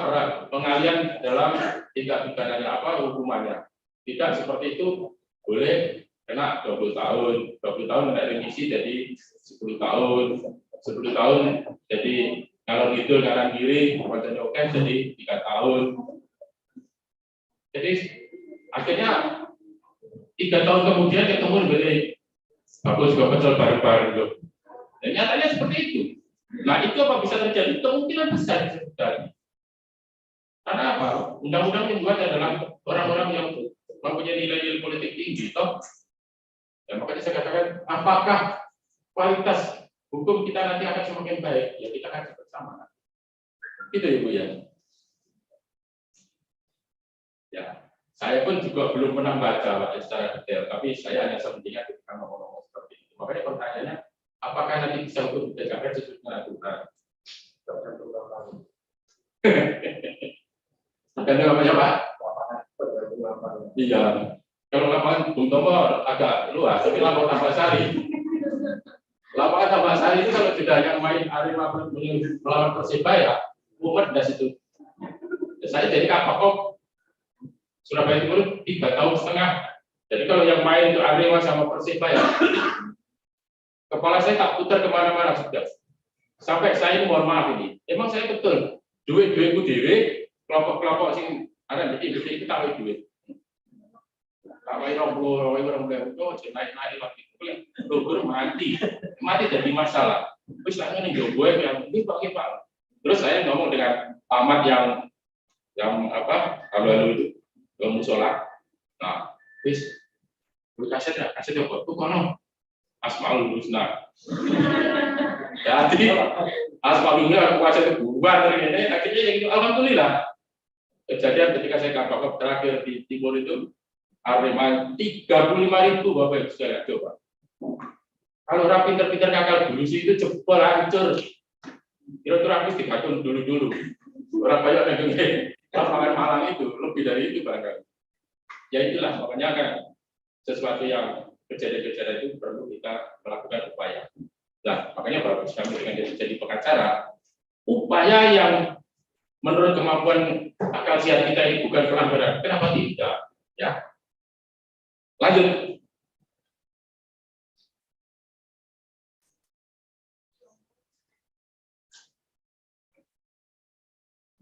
pengalian dalam tindak pidananya apa hukumannya. Tidak seperti itu boleh kena 20 tahun kena remisi jadi 10 tahun, 10 tahun jadi kalau gitu kanan kiri macamnya oke jadi 3 tahun. Jadi akhirnya 3 tahun kemudian ketemu dari bagus juga pecel bareng-bareng loh. Dan nyatanya seperti itu. Nah itu apa bisa terjadi? Kemungkinan besar terjadi. Karena apa? Undang-undang yang dibuat adalah orang-orang yang mempunyai nilai-nilai politik tinggi, toh. Ya, makanya saya katakan, apakah kualitas hukum kita nanti akan semakin baik? Ya kita akan bersama. Itu ya Bu ya. Ya, saya pun juga belum pernah baca Pak, secara detail, tapi saya hanya sementingnya ketika ngomong-ngomong seperti itu. Makanya pertanyaannya, apakah nanti bisa hukum DKP sesuai dengan aturan? Ganti namanya Pak? Iya. Kalau lapangan Bung Tomo agak luas, tapi lapangan Tambasari. Lapangan Tambasari itu kalau tidak yang main Arema melawan Persibaya, mumet das itu. Saya jadi kapok Surabaya Timur 3,5 tahun. Jadi kalau yang main itu Arema sama Persibaya, kepala saya tak putar kemana-mana sudah. Sampai saya ini mohon maaf ini, emang saya betul duit-duitku dewe, kelompok-kelompok sing ada di Indonesia itu tahu duit. Kawai romblo, naik-naik lagi, guru mati jadi masalah. Terus saya nih gue yang ini Pak. Terus saya ngomong dengan Ahmad yang apa kalau itu ke musola. Nah, terus kasih apa? Tuh kono Asmaul Husna. Jadi Asmaul Husna aku kasih ke bubar ini. Akhirnya yang itu alhamdulillah. Kejadian ketika saya kapok terakhir di Timur itu Arema 35.000 Bapak Ibu sekalian coba. Kalau orang pinter-pinter ngakal dulu sih itu jebol hancur. Kira-kira habis digatung dulu. Orang banyak yang dengar lapangan Malang itu lebih dari itu barangkali. Ya itulah makanya kan sesuatu yang kejadian-kejadian itu perlu kita melakukan upaya. Nah, makanya bagus kami dengan jadi pengacara, upaya yang menurut kemampuan akal sehat kita ini bukan pelanggaran. Kenapa tidak? Ya, lanjut.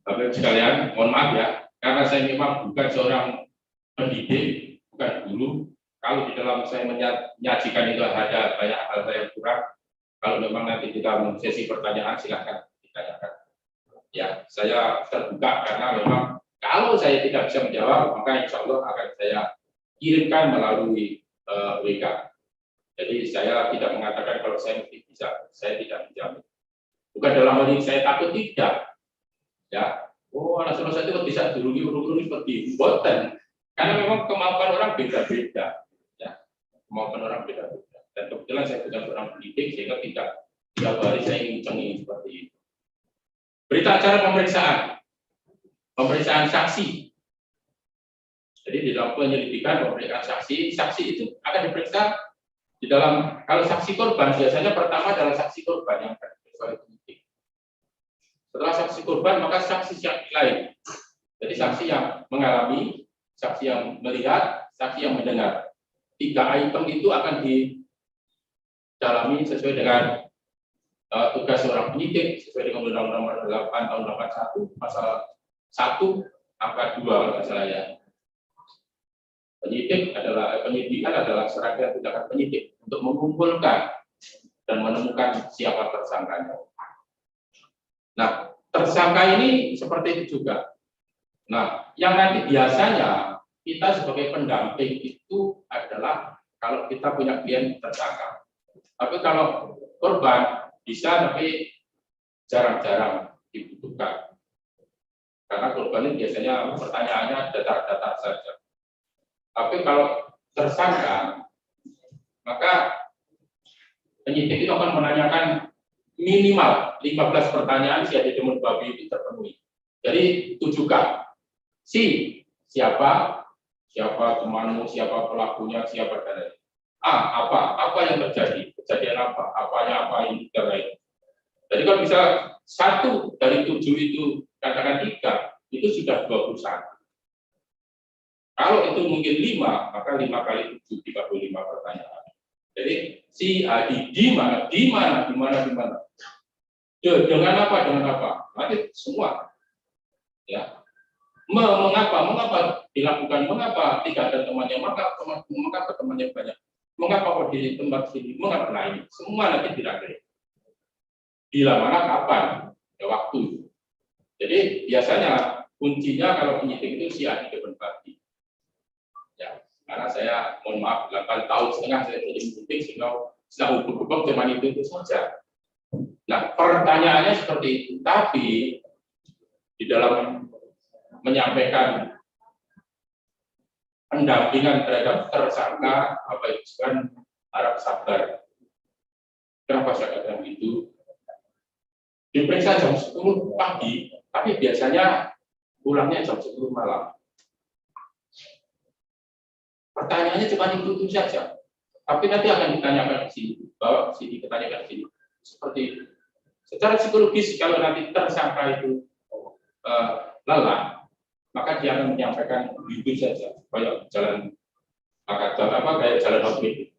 Bapak sekalian, mohon maaf ya, karena saya memang bukan seorang pendidik, bukan guru. Kalau di dalam saya menyajikan itu ada banyak hal yang kurang. Kalau memang nanti kita sesi pertanyaan, silakan ditanyakan. Ya, saya terbuka karena memang kalau saya tidak bisa menjawab, maka insya Allah akan saya kirimkan melalui WK. Jadi saya tidak mengatakan kalau saya mesti bisa, saya tidak menjamin. Bukan dalam hal ini saya takut tidak. Ya, oh anak saya itu bisa dulu seperti boten, karena memang kemampuan orang beda-beda, ya, kemampuan orang beda-beda. Dan kebetulan saya bukan seorang pendidik, sehingga tidak tiap hari saya ingin seperti itu. Berita acara pemeriksaan saksi. Jadi di dalam penyelidikan pemeriksaan saksi itu akan diperiksa di dalam, kalau saksi korban biasanya pertama adalah saksi korban yang akan diperiksa oleh penyidik. Setelah saksi korban, maka saksi yang lain. Jadi saksi yang mengalami, saksi yang melihat, saksi yang mendengar. 3 item itu akan didalami sesuai dengan tugas seorang penyidik, sesuai dengan Undang-Undang Nomor 8 Tahun 81, Pasal 1, Angka 2 kalau nggak salah ya. Penyidikan adalah serangkaian tindakan penyidik untuk mengumpulkan dan menemukan siapa tersangkanya. Nah, tersangka ini seperti itu juga. Nah, yang nanti biasanya kita sebagai pendamping itu adalah kalau kita punya klien tersangka. Tapi kalau korban bisa, tapi jarang-jarang dibutuhkan. Karena korban ini biasanya pertanyaannya datar-datar saja. Tapi kalau tersangka, maka penyidik itu akan menanyakan minimal 15 pertanyaan si adik demun babi itu terpenuhi. Jadi tujukan siapa temanmu, siapa pelakunya, siapa dan apa yang terjadi, kejadian apa ini dan lain. Jadi kalau bisa 1 dari 7 itu katakan 3, itu sudah 21. Kalau itu mungkin 5, maka 5 kali 7 35 pertanyaan. Jadi si Adi di mana? Dengan apa? Nanti semua. Ya. Mengapa dilakukan? Mengapa tidak ada temannya? Mengapa temannya banyak? Mengapa kok di tempat sini? Mengapa lain? Semua nanti dirangkai. Bila mana kapan? Ya, waktu. Jadi biasanya kuncinya kalau penyidik itu si Adi berbagi. Ya. Karena saya mohon maaf 8,5 tahun saya jadi penyidik, sehingga hukum cuma itu saja. Nah, pertanyaannya seperti itu, tapi di dalam menyampaikan pendampingan terhadap tersangka, apa itu kan harap sabar. Kenapa saya katakan itu? Diperiksa jam 10 pagi, tapi biasanya pulangnya jam 10 malam. Pertanyaannya cuma itu saja, tapi nanti akan ditanyakan di sini, bahwa sini ditanyakan di sini, seperti itu. Secara psikologis kalau nanti tersangka itu lelah, maka dia akan menyampaikan itu saja, kayak jalan hospital.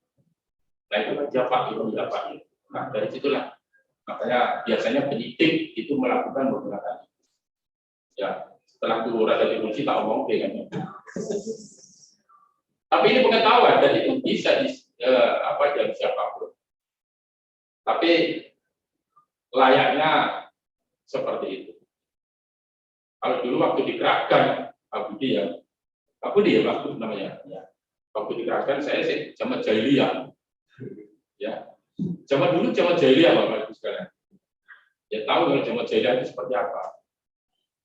Nah itu kan dia pakai. Nah dari situlah, makanya biasanya penyidik itu melakukan beberapa kali. Ya setelah itu rada dikunci tak omong dengan. Tapi ini pengetahuan dan itu bisa dari siapapun. Tapi layaknya seperti itu. Kalau dulu waktu dikerahkan Pak Budi ya waktu namanya. Ya. Waktu dikerahkan saya sih zaman jahiliyah. Ya. Zaman jahiliyah Bapak Ibu sekalian. Ya tahu kalau zaman jahiliyah itu seperti apa.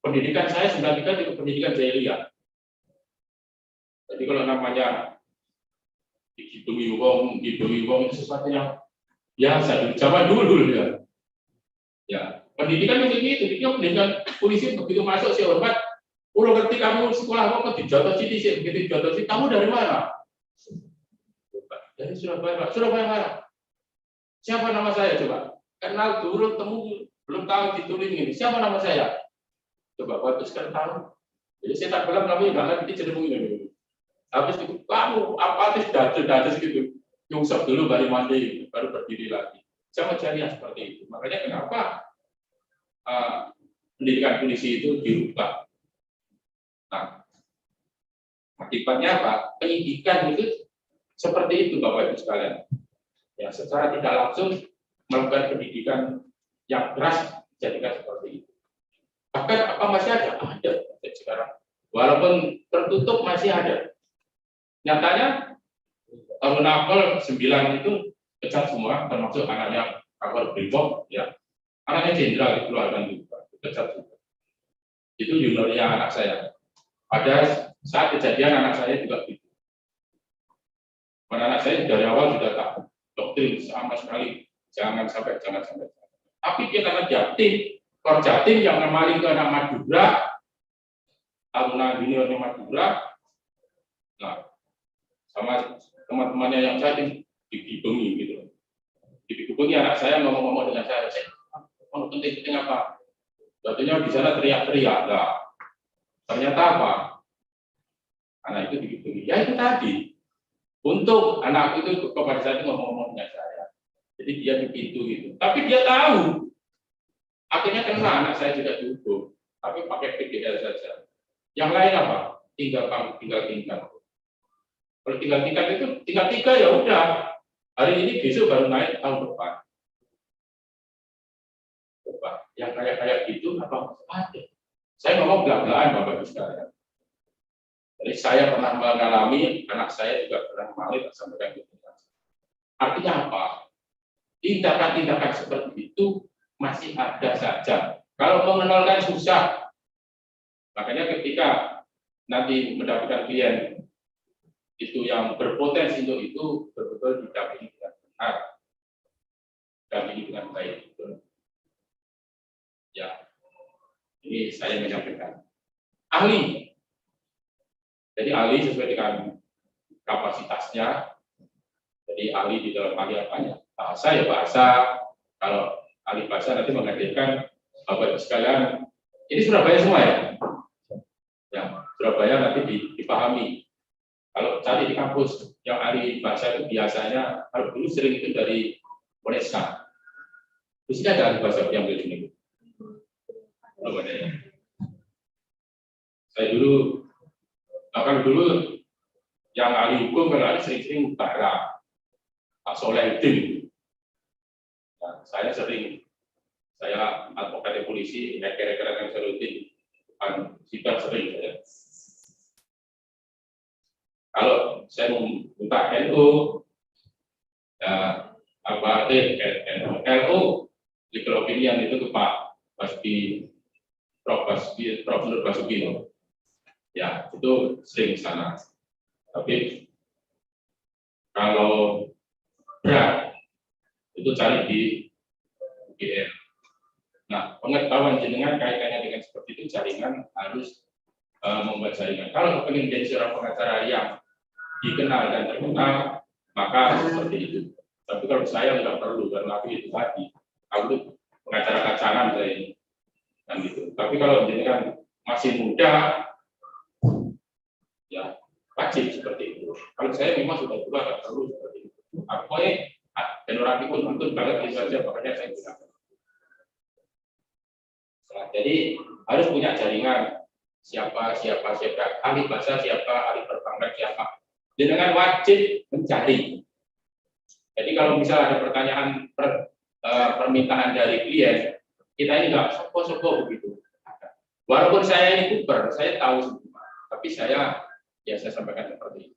Pendidikan saya 93 itu pendidikan jahiliyah. Jadi kalau namanya dihidungi wong itu sesuatu yang biasa di zaman dulu ya. Ya, Pendidikan itu gitu, dia pendidikan polisi begitu masuk si hormat, udah ngerti kamu sekolah apa dijotos sih, begitu dijotos sih, kamu dari mana? Dari Surabaya, Pak. Surabaya mana? Siapa nama saya coba? Kenal dulu, temu belum tahu ditulis ini. Siapa nama saya? Coba buat sekarang tahu. Jadi saya tak bilang kami nggak ngerti cenderung ini. Habis itu kamu apatis dadas gitu. Nyungsep dulu baru mandi, baru berdiri lagi. Sama jadinya seperti itu. Makanya kenapa pendidikan polisi itu dirubah. Nah, akibatnya apa? Pendidikan itu seperti itu Bapak Ibu sekalian. Ya, secara tidak langsung melakukan pendidikan yang keras jadikan seperti itu. Bahkan apa masih ada? Ada sekarang. Walaupun tertutup masih ada. Nyatanya tahun apel 9 itu pecat semua, termasuk anaknya Kabar Brimob, ya. Anaknya jenderal dikeluarkan juga, pecat juga. Itu juniornya anak saya. Pada saat kejadian anak saya juga gitu. Anak saya dari awal sudah tak doktrin sama sekali, jangan sampai. Tapi dia karena Jatim yang ngemaling ke anak Madura, Taruna juniornya Madura, nah sama teman-temannya yang Jatim dibimbingi gitu. Dibimbingi anak saya ngomong-ngomong dengan saya penting apa? Katanya di sana teriak-teriak, nah ternyata apa? Anak itu dibimbingi, ya itu tadi. Untuk anak itu kepada saya ngomong-ngomong dengan saya. Jadi dia di pintu gitu. Tapi dia tahu. Akhirnya kena anak saya tidak dihukum. Tapi pakai PDL saja. Yang lain apa? Tinggal. Kalau tinggal itu tinggal 3 ya udah. Hari ini besok baru naik tahun depan. Coba yang kayak gitu apa ada? Saya ngomong belak-belakan Bapak Ibu sekalian. Jadi saya pernah mengalami, anak saya juga pernah mengalami sampaikan gitu. Artinya apa? Tindakan-tindakan seperti itu masih ada saja. Kalau mengenalkan susah, makanya ketika nanti mendapatkan klien itu yang berpotensi untuk itu betul-betul didampingi dengan benar, didampingi dengan baik. Ya, ini saya menyampaikan. Ahli, jadi ahli sesuai dengan kapasitasnya. Jadi ahli di dalam ahli apanya? Bahasa ya bahasa. Kalau ahli bahasa nanti menghadirkan Bapak Ibu sekalian. Ini Surabaya semua ya? Ya, Surabaya nanti dipahami. Kalau cari di kampus yang ahli bahasa itu biasanya kalau dulu sering itu dari UNESCA. Di sini ada ahli bahasa yang dari sini. Belum ada ya. Saya dulu, kalau dulu yang ahli hukum kalau ahli sering-sering Bara, Pak Solehdin. Nah, saya advokat polisi, kira-kira yang serutin, bukan sidang sering saya. Kalau saya minta NU, ya, LO, legal opinion itu ke Pak Basuki, Prof. Nur Basuki, ya itu sering sana. Tapi kalau berat itu cari di UGM. Nah, pengetahuan jenengan kaitannya dengan seperti itu, jaringan harus membuat jaringan. Kalau ingin jadi seorang pengacara yang dikenal dan terkenal, maka seperti itu. Tapi kalau saya nggak perlu, karena aku itu tadi, aku itu pengacara kacangan saya ini, kan gitu. Tapi kalau jenengan masih muda, ya wajib seperti itu. Kalau saya memang sudah tua, nggak perlu seperti itu. Aku generasi pun untuk banget itu saja, makanya saya gunakan. Nah, jadi harus punya jaringan siapa ahli bahasa siapa, ahli perbankan siapa. Dengan wajib mencari. Jadi kalau misalnya ada pertanyaan permintaan dari klien, kita ini nggak sopo-sopo begitu. Walaupun saya ini kuper, saya tahu semua, tapi saya sampaikan seperti itu.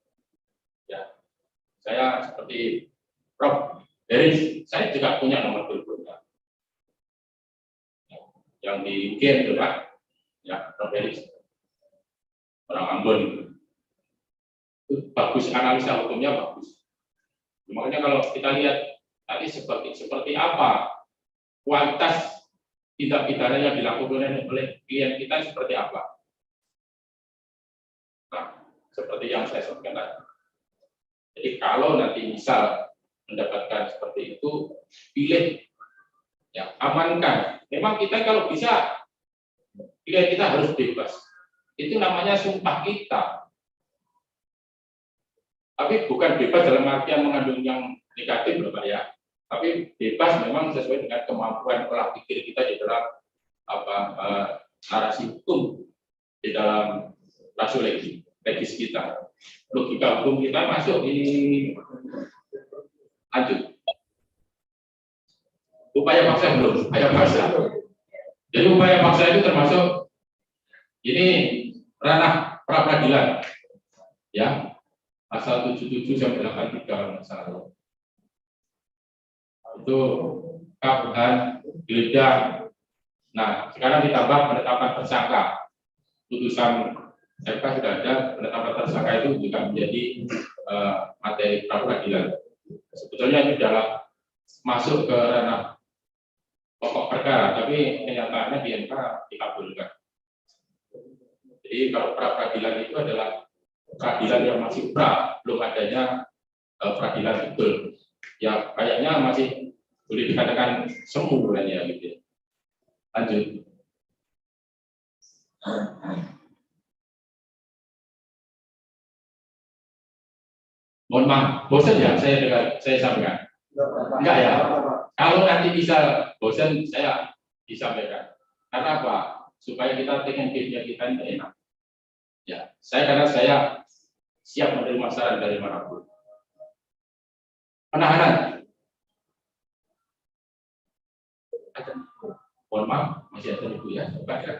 Ya, saya seperti Prof. Dari saya juga punya nomor teleponnya. Yang di UGM itu Pak, ya Prof. Deris, orang Ambon itu bagus, analisa hukumnya bagus. Makanya kalau kita lihat tadi seperti apa kualitas tindak pidana yang dilakukan oleh klien kita seperti apa. Nah, seperti yang saya sebutkan tadi. Jadi kalau nanti misal mendapatkan seperti itu, pilih, ya amankan. Memang kita kalau bisa, klien kita harus bebas. Itu namanya sumpah kita. Tapi bukan bebas dalam artian mengandung yang negatif, loh Pak ya. Tapi bebas memang sesuai dengan kemampuan pola pikir kita di dalam narasi hukum, di dalam rasio legis kita, logika hukum kita masuk ini. Lanjut. Upaya paksa belum? Upaya paksa. Jadi upaya paksa itu termasuk ini ranah pra peradilan, ya, pasal 77 sampai 83 kalau nggak salah. Itu kabuhan geledah. Nah, sekarang ditambah penetapan tersangka. Putusan MK sudah ada, penetapan tersangka itu juga menjadi materi pra peradilan. Sebetulnya itu adalah masuk ke ranah pokok perkara, tapi kenyataannya di MK dikabulkan. Jadi kalau pra peradilan itu adalah peradilan yang masih pra, belum adanya peradilan betul. Ya kayaknya masih boleh dikatakan semu kan ya gitu. Lanjut. Mohon maaf, bosan ya saya sampaikan. Enggak ya. Kalau nanti bisa bosan saya disampaikan. Karena apa? Supaya kita take game-nya kita ini enak. Ya, karena saya siap menerima saran dari manapun. Penahanan. Mohon maaf, masih ada ibu ya. Coba ya.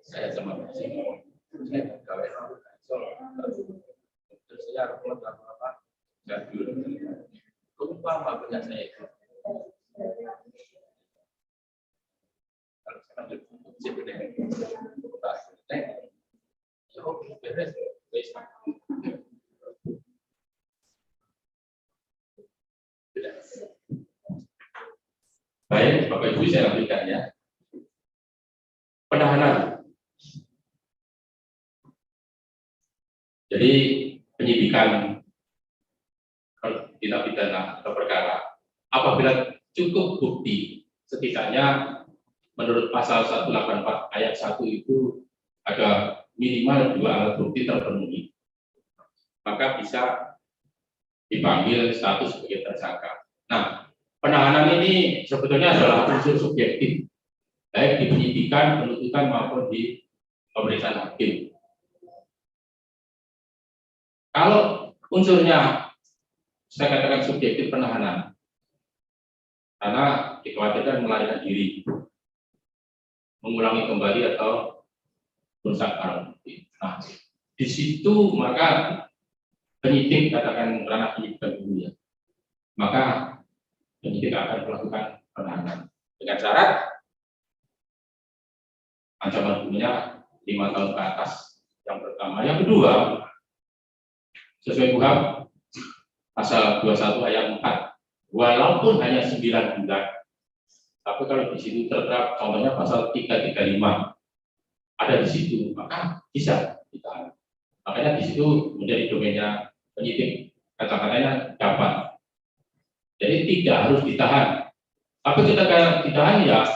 Saya sama saya gawe terus saya upload apa nggak dulu lupa apa saya itu kalau sekarang beres. Baik, Bapak Ibu saya lanjutkan ya. Penahanan. Jadi penyidikan tindak pidana atau perkara apabila cukup bukti, setidaknya menurut pasal 184 ayat 1 itu ada minimal 2 alat bukti terpenuhi, maka bisa dipanggil status sebagai tersangka. Nah, penahanan ini sebetulnya adalah unsur subjektif, baik di penyidikan, penuntutan maupun di pemeriksaan hakim. Kalau unsurnya saya katakan subjektif penahanan, karena dikhawatirkan melarikan diri, mengulangi kembali atau merusak barang bukti. Nah, di situ maka penyidik, katakan ranah penyidikan dulu ya, maka penyidik akan melakukan penahanan dengan syarat ancaman hukumnya 5 tahun ke atas. Yang pertama, yang kedua, sesuai KUHP pasal 21 ayat 4, walaupun hanya 9 bulan, tapi kalau di situ tertera contohnya pasal 335 ada di situ, maka bisa ditahan. Makanya di situ menjadi domainnya penyidik, kata-katanya dapat. Jadi tidak harus ditahan. Tapi kita ditahan ya,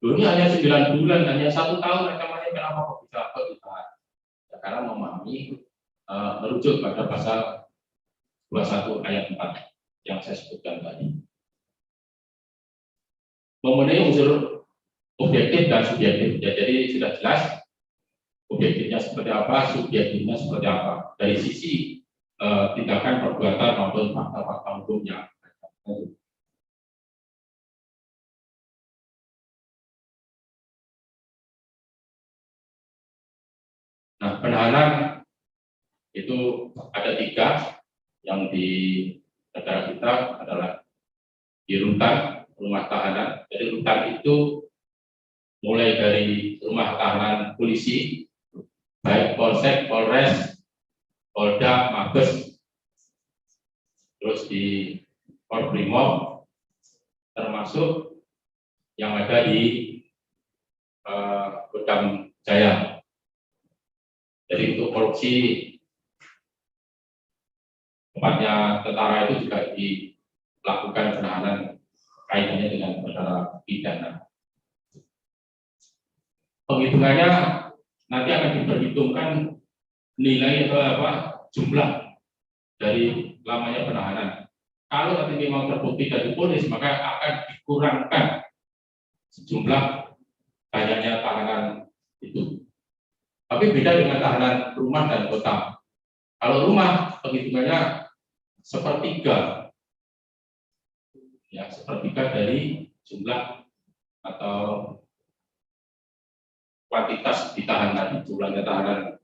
ini hanya 9 bulan, hanya 1 tahun, ancamannya kenapa kok bisa ditahan? Ya, karena memahami merujuk pada pasal 21 ayat 4. yang saya sebutkan tadi. Memenuhi unsur objektif dan subjektif. Ya, jadi sudah jelas objektifnya seperti apa, subjektifnya seperti apa. Dari sisi tindakan perbuatan maupun fakta-fakta hukumnya. Nah, penahanan itu ada 3 yang di negara kita adalah di rutan, rumah tahanan. Jadi rutan itu mulai dari rumah tahanan polisi, baik Polsek, Polres, Polda, Mabes, terus di Korbrimob, termasuk yang ada di Kodam Jaya. Jadi untuk korupsi tempatnya tentara itu juga dilakukan penahanan kaitannya dengan perkara pidana. Penghitungannya nanti akan diperhitungkan nilai atau jumlah dari lamanya penahanan. Kalau nanti memang terbukti dan diponis, maka akan dikurangkan sejumlah banyaknya tahanan itu. Tapi beda dengan tahanan rumah dan kota. Kalau rumah penghitungannya sepertiga, ya sepertiga dari jumlah atau kuantitas ditahan tadi, jumlahnya tahanan,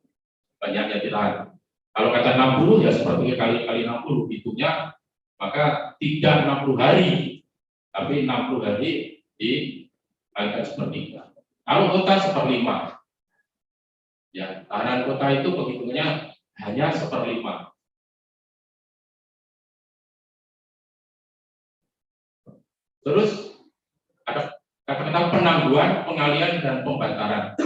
banyaknya ditahan. Kalau kata 60 ya sepertiga kali 60 hitungnya, maka tidak 60 hari, tapi 60 hari dikalikan sepertiga. Kalau kota 1/5, ya tahanan kota itu penghitungannya hanya 1/5. Terus ada kata-kata penangguhan, pengalian, dan pembantaran.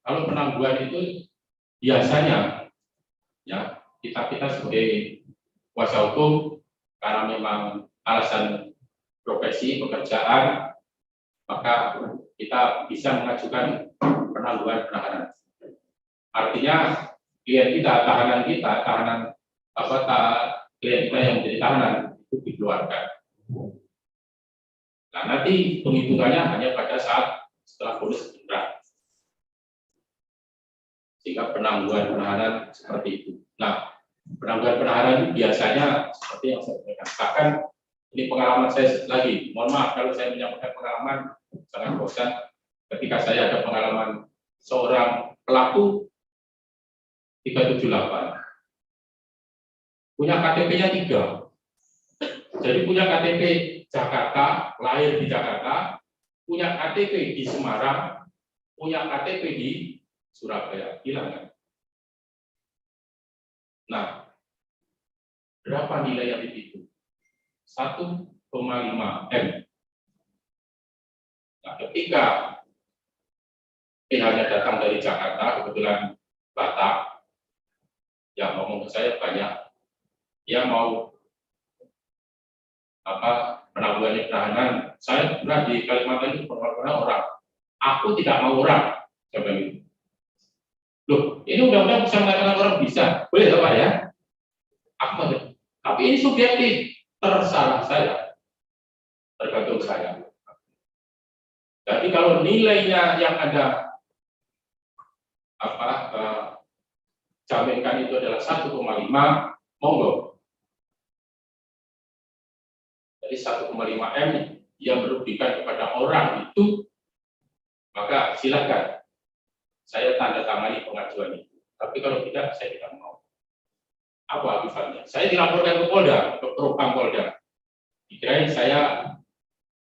Kalau penangguhan itu biasanya ya kita sebagai kuasa hukum karena memang alasan profesi pekerjaan, maka kita bisa mengajukan penangguhan penahanan. Artinya klien kita, tahanan kita, klien kita yang menjadi tahanan itu dikeluarkan. Nah, nanti penghitungannya hanya pada saat setelah vonis berat. Sehingga penangguhan penahanan seperti itu. Nah, penangguhan penahanan itu biasanya seperti yang saya sampaikan. Bahkan ini pengalaman saya lagi. Mohon maaf kalau saya menyampaikan pengalaman sangat bosan. Ketika saya ada pengalaman seorang pelaku 378 punya KTP-nya 3. Jadi punya KTP Jakarta, lahir di Jakarta, punya KTP di Semarang, punya KTP di Surabaya. Gila kan? Nah, berapa nilai yang itu? 1,5 M. Nah, ketika pihaknya datang dari Jakarta, kebetulan Batak, yang ngomong ke saya banyak, dia mau penangguhannya penahanan. Saya pernah di Kalimantan itu pernah orang, aku tidak mau orang, saya bilang gitu. Loh, ini undang-undang bisa mengatakan orang bisa, boleh ya Pak ya? Aku tapi ini subjektif, tersalah saya, tergantung saya. Jadi kalau nilainya yang ada jaminkan itu adalah 1,5, monggo. Jadi 1,5 M yang merugikan kepada orang itu, maka silakan saya tanda tangani pengajuan itu. Tapi kalau tidak, saya tidak mau. Apa akibatnya? Saya dilaporkan ke Polda, ke Propam Polda. Dikirain saya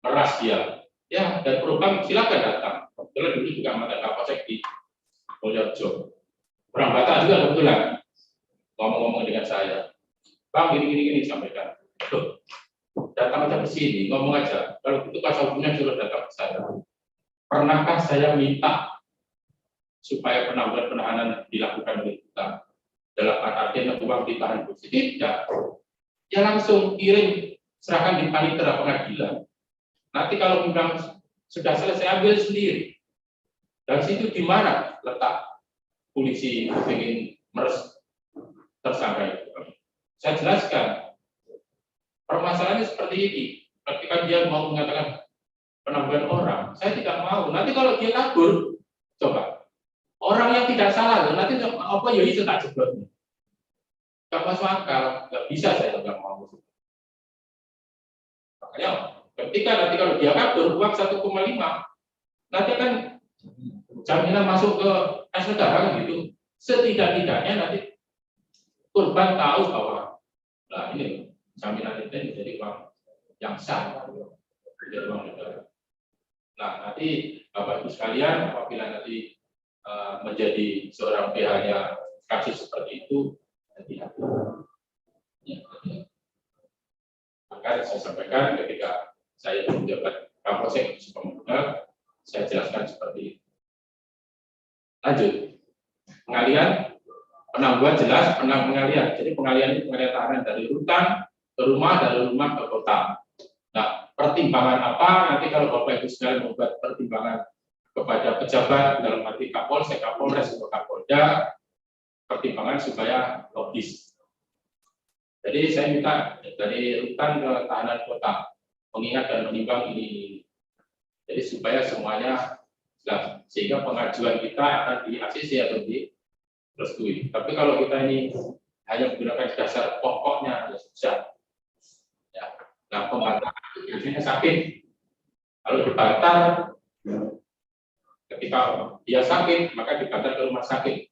meras dia. Ya, dan Propam silakan datang. Kebetulan dulu juga mantan Kapolsek di Polda Jawa. Orang Batak juga kebetulan ngomong-ngomong dengan saya. Bang, gini sampaikan. Loh, datang aja ke sini, ngomong aja. Kalau itu kuasa hukumnya suruh datang ke saya. Pernahkah saya minta supaya penangguhan penahanan dilakukan oleh kita? Dalam artian uang ditahan polisi? Tidak. Ya langsung kirim, serahkan di panitera pengadilan. Nanti kalau undang sudah selesai, ambil sendiri. Dan situ di mana letak polisi ingin meres tersangka itu? Saya jelaskan. permasalahannya seperti ini. Ketika dia mau mengatakan penangguhan orang, saya tidak mau. Nanti kalau dia kabur, coba orang yang tidak salah, nanti apa ya itu tak jeblok. Gak masuk akal, nggak bisa saya nggak mau. Makanya ketika nanti kalau dia kabur uang 1,5, nanti kan jaminan masuk ke kas negara kan gitu. Setidak-tidaknya nanti korban tahu bahwa nah ini jaminan itu menjadi uang yang sah, menjadi uang negara. Nah nanti Bapak Ibu sekalian, apabila nanti menjadi seorang PH-nya kasus seperti itu, hati-hati. Ya, maka saya sampaikan ketika saya menjabat Kapolsek Sukamahi, saya jelaskan seperti itu. Lanjut, pengalian, penangguhan jelas, pengalian. Jadi pengalian itu pengalian tahanan dari rutan ke rumah, dari rumah ke kota. Nah, pertimbangan apa? Nanti kalau Bapak Ibu sekalian membuat pertimbangan kepada pejabat dalam arti Kapolsek, Kapolres, atau Kapolda, pertimbangan supaya logis. Jadi saya minta dari rutan ke tahanan kota, mengingat dan menimbang ini. Jadi supaya semuanya jelas, sehingga pengajuan kita akan di ACC atau direstui. Tapi kalau kita ini hanya menggunakan dasar pokoknya, ya susah. Ya. Nah, pembatalan biasanya sakit. Kalau dibantar, ketika dia sakit, maka dibantar ke rumah sakit.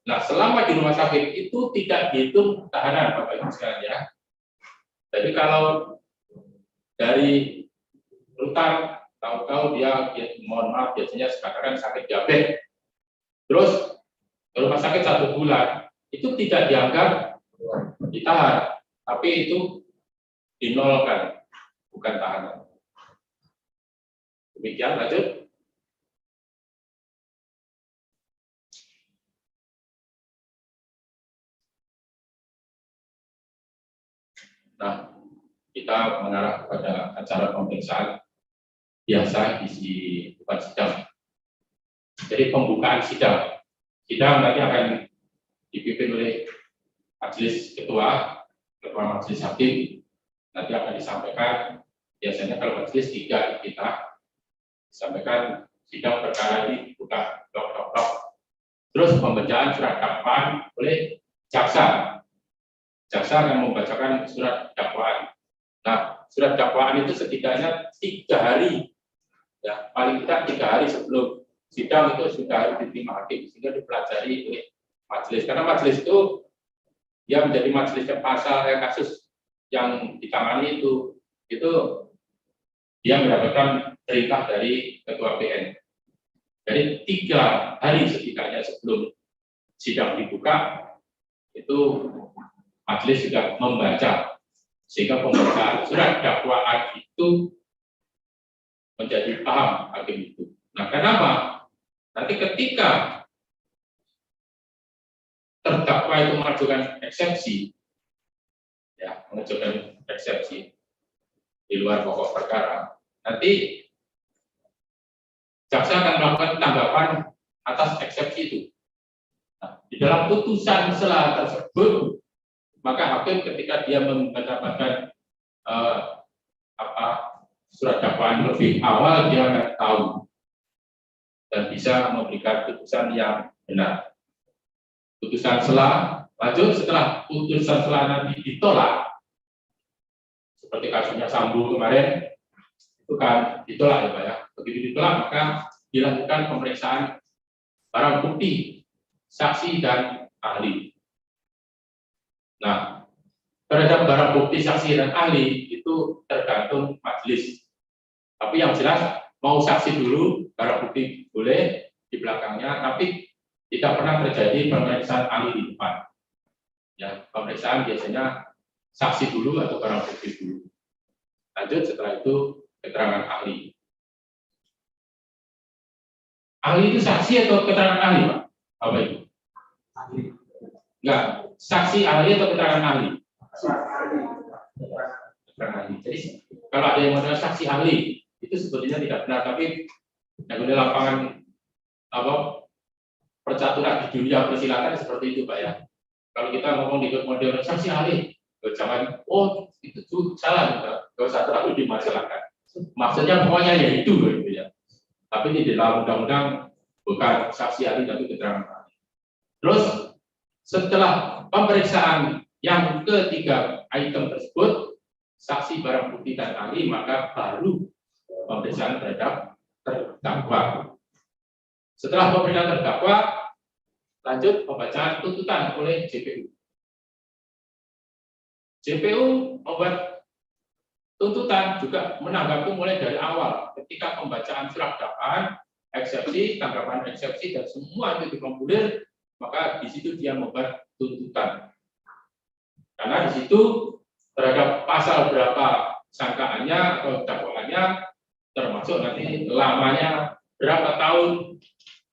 Nah, selama di rumah sakit itu tidak dihitung tahanan, Bapak Ibu sekalian ya. Jadi kalau dari rutan, tahu-tahu dia mohon maaf biasanya katakan sakit diabetes, terus ke rumah sakit 1 bulan, itu tidak dianggap ditahan, tapi itu dinolkan, bukan tahanan. Demikian, lanjut. Nah, kita mengarah kepada acara pemeriksaan biasa isi bukan sidang. Jadi pembukaan sidang. Sidang nanti akan dipimpin oleh majelis ketua majelis hakim. Nanti akan disampaikan, biasanya kalau majelis 3 kita disampaikan sidang perkara ini buka blok. Terus pembacaan surat dakwaan oleh jaksa. Jaksa akan membacakan surat dakwaan. Nah, surat dakwaan itu setidaknya 3 hari, ya paling tidak 3 hari sebelum sidang itu sudah harus diterima hakim sehingga dipelajari oleh majelis. Karena majelis itu dia menjadi majelisnya pasal kasus yang ditangani itu dia mendapatkan perintah dari ketua PN. Jadi 3 hari setidaknya sebelum sidang dibuka itu majelis sudah membaca, sehingga pembacaan surat dakwaan itu menjadi paham hakim itu. Nah, kenapa? Nanti ketika terdakwa itu mengajukan eksepsi, ya mengajukan eksepsi di luar pokok perkara, nanti jaksa akan melakukan tanggapan atas eksepsi itu. Nah, di dalam putusan sela tersebut, maka hakim ketika dia mendapatkan surat dakwaan lebih awal, dia akan tahu dan bisa memberikan putusan yang benar. Putusan sela, lanjut setelah putusan sela nanti ditolak, seperti kasusnya Sambo kemarin, itu kan ditolak ya Pak ya. Begitu ditolak, maka dilakukan pemeriksaan barang bukti, saksi dan ahli. Nah, terhadap barang bukti, saksi dan ahli itu tergantung majelis. Tapi yang jelas mau saksi dulu, barang bukti boleh di belakangnya, tapi tidak pernah terjadi pemeriksaan ahli di depan. Ya, pemeriksaan biasanya saksi dulu atau barang bukti dulu. Lanjut setelah itu keterangan ahli. Ahli itu saksi atau keterangan ahli, Pak? Apa itu? Ahli. Enggak, saksi ahli atau keterangan ahli? Keterangan ahli. Jadi kalau ada yang modal saksi ahli, itu sebetulnya tidak benar, tapi yang di lapangan percaturan di dunia persilakan seperti itu Pak ya. Kalau kita ngomong di model saksi ahli, Jangan, oh itu tuh salah, nggak usah terlalu dimasalahkan. Maksudnya pokoknya ya itu gitu ya. Tapi ini di dalam undang-undang bukan saksi ahli tapi keterangan ahli. Terus setelah pemeriksaan yang ketiga item tersebut, saksi barang bukti dan ahli, maka baru pemeriksaan terhadap terdakwa. Setelah pemeriksaan terdakwa, lanjut pembacaan tuntutan oleh JPU. JPU membuat tuntutan juga menanggapi mulai dari awal, ketika pembacaan surat dakwaan, eksepsi, tanggapan eksepsi, dan semua itu dikompulir, maka di situ dia membuat tuntutan. Karena di situ terhadap pasal berapa sangkaannya atau dakwaannya, termasuk nanti lamanya berapa tahun,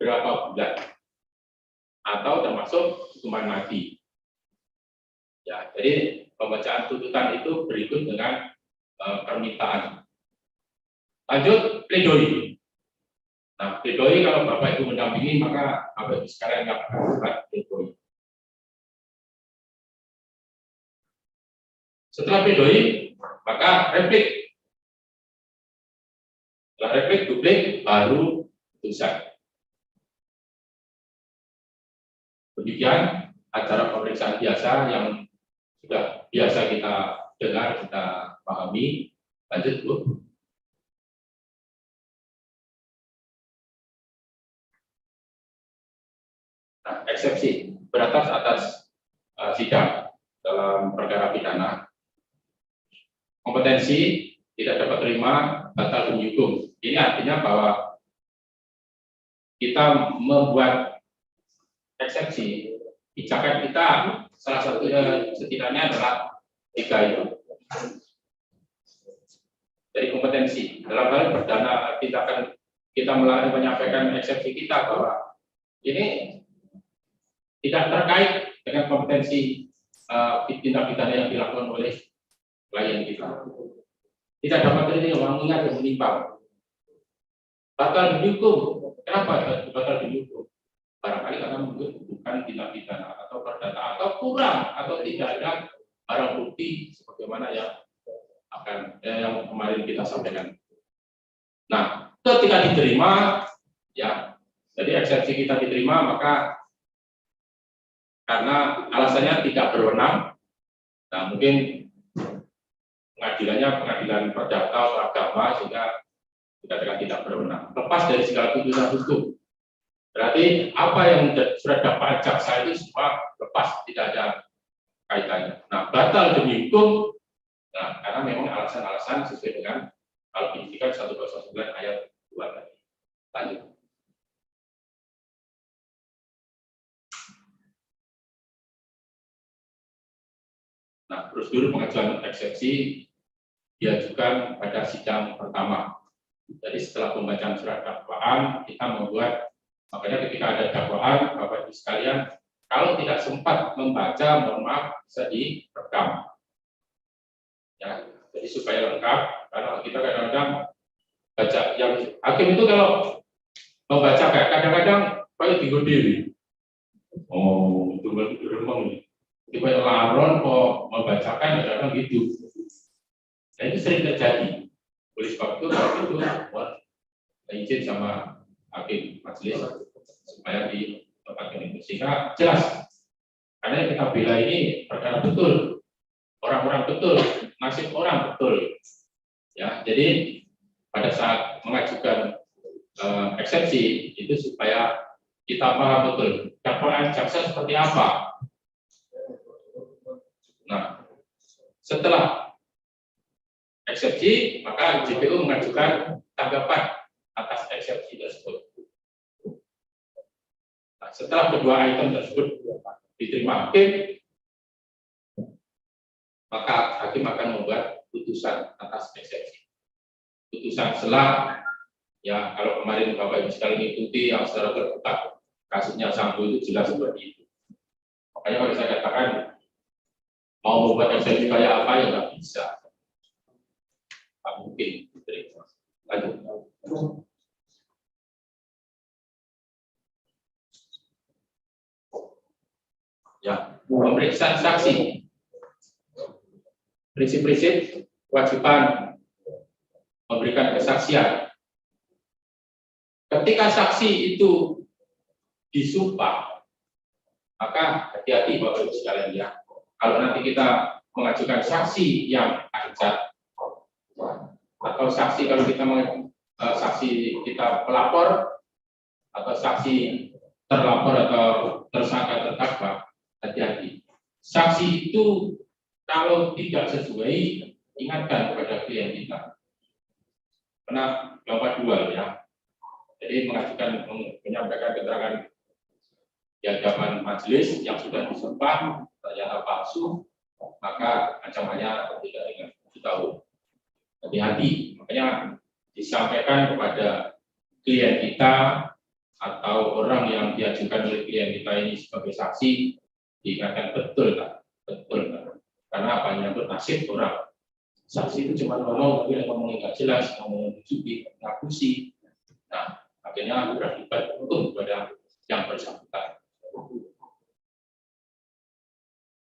berapa bulan, atau termasuk hukuman mati. Ya, jadi pembacaan tuntutan itu berikut dengan permintaan. Lanjut pledoi. Nah, pledoi kalau Bapak Ibu mendampingi, maka Bapak Ibu sekarang yang akan membuat pledoi. Setelah pledoi, maka replik. Setelah replik, duplik, baru putusan. Demikian acara pemeriksaan biasa yang sudah biasa kita dengar, kita pahami. Lanjut, Bu. Nah, eksepsi beratas atas sidang dalam perkara pidana. Kompetensi tidak dapat terima, batal demi hukum. Ini artinya bahwa kita membuat eksepsi. Pijakan kita salah satunya setidaknya adalah 3 itu. Dari kompetensi dalam hal perdana tindakan kita menyampaikan eksepsi kita bahwa ini tidak terkait dengan kompetensi tindak pidana yang dilakukan oleh klien kita. Tidak dapat terima, mengingat dan menimpang. Batal demi hukum. Kenapa batal demi hukum? Barangkali karena membutuhkan tindak pidana atau perdata atau kurang atau tidak ada barang bukti sebagaimana yang yang kemarin kita sampaikan. Nah, ketika diterima, ya, jadi eksepsi kita diterima, maka karena alasannya tidak berwenang, nah mungkin pengadilan perdata atau agama sehingga dikatakan tidak berwenang. Lepas dari segala tuntutan hukum. Berarti apa yang sudah dakwaan jaksa itu semua lepas, tidak ada kaitannya. Nah, batal demi hukum, nah, karena memang alasan-alasan sesuai dengan Al-Penyidikan 109 ayat 2 tadi. Lanjut. Nah, prosedur pengajuan eksepsi diajukan pada sidang pertama. Jadi setelah pembacaan surat dakwaan, kita membuat, makanya ketika ada dakwaan, Bapak Ibu sekalian, kalau tidak sempat membaca, mohon maaf, bisa direkam. Ya, jadi supaya lengkap, karena kita kadang-kadang baca yang hakim itu kalau membaca kadang-kadang kayak digodil. Oh, itu beremang nih. Tiba laron kok membacakan kadang-kadang gitu. Dan itu sering terjadi. Oleh sebab itu, buat izin sama hakim majelis supaya di tempat ini sehingga jelas. Karena yang kita bela ini perkara betul, orang-orang betul, nasib orang betul. Ya, jadi pada saat mengajukan eksepsi itu supaya kita paham betul dakwaan jaksa seperti apa. Nah, setelah eksepsi, maka JPU mengajukan tanggapan atas eksepsi tersebut. Nah, setelah kedua item tersebut diterima hakim, maka hakim akan membuat putusan atas eksepsi. Putusan selah, ya kalau kemarin Bapak Ibu sekalian mengikuti yang secara terbuka, kasusnya Sambo itu jelas seperti itu. Makanya kalau saya katakan mau membuat eksepsi kayak apa ya nggak bisa. Tak mungkin. Lanjut. Ya, pemeriksaan saksi. prinsip-prinsip kewajiban memberikan kesaksian. Ketika saksi itu disumpah, maka hati-hati Bapak Ibu sekalian ya. Kalau nanti kita mengajukan saksi yang cacat, atau saksi kalau kita saksi kita pelapor atau saksi terlapor atau tersangka terdakwa, hati-hati. Saksi itu kalau tidak sesuai, ingatkan kepada klien kita. Karena nomor 2 ya. Jadi menyampaikan keterangan di hadapan majelis yang sudah disumpah ternyata palsu, maka ancamannya tidak ringan, 7 tahun. Hati-hati, makanya disampaikan kepada klien kita atau orang yang diajukan oleh klien kita ini sebagai saksi, diingatkan betul tak? Betul tak? Karena apa? Menyangkut nasib orang. Saksi itu cuma ngomong, tapi ngomongnya nggak jelas, ngomong mencuci, ngakusi. Nah, akhirnya berakibat untung kepada yang bersangkutan.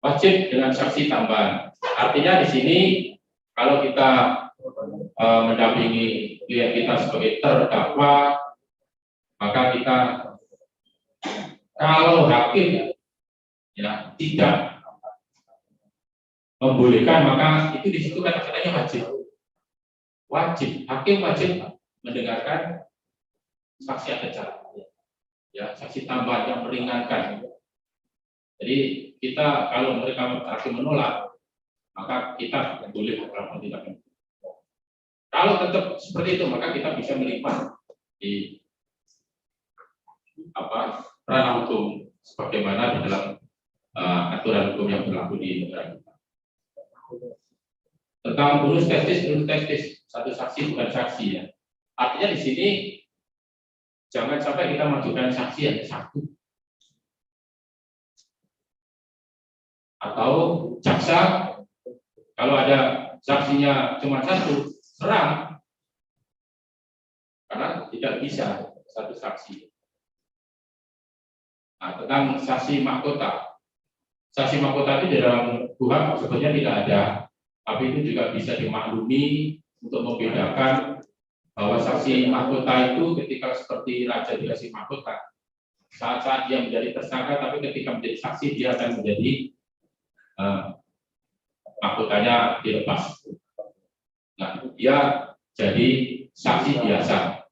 Wajib dengan saksi tambahan. Artinya di sini kalau kita mendampingi klien kita sebagai terdakwa, maka kita kalau hakim ya tidak membolehkan, maka itu di situ kata-katanya wajib. Wajib, hakim wajib mendengarkan saksi yang cacat, ya saksi tambahan yang meringankan. Jadi kita kalau mereka hakim menolak, maka kita boleh melakukan tindakan. Kalau tetap seperti itu, maka kita bisa melimpah di ranah hukum sebagaimana di dalam aturan hukum yang berlaku di negara kita. Tentang bonus testis, satu saksi bukan saksi ya. Artinya di sini jangan sampai kita mengajukan saksi yang satu. Atau jaksa kalau ada saksinya cuma satu, serang, karena tidak bisa satu saksi. Nah, tentang saksi mahkota. Saksi mahkota itu di dalam KUHP sebetulnya tidak ada, tapi itu juga bisa dimaklumi untuk membedakan bahwa saksi mahkota itu ketika seperti raja dikasih mahkota, saat-saat dia menjadi tersangka, tapi ketika menjadi saksi dia akan menjadi mahkotanya dilepas. Nah, dia jadi saksi biasa.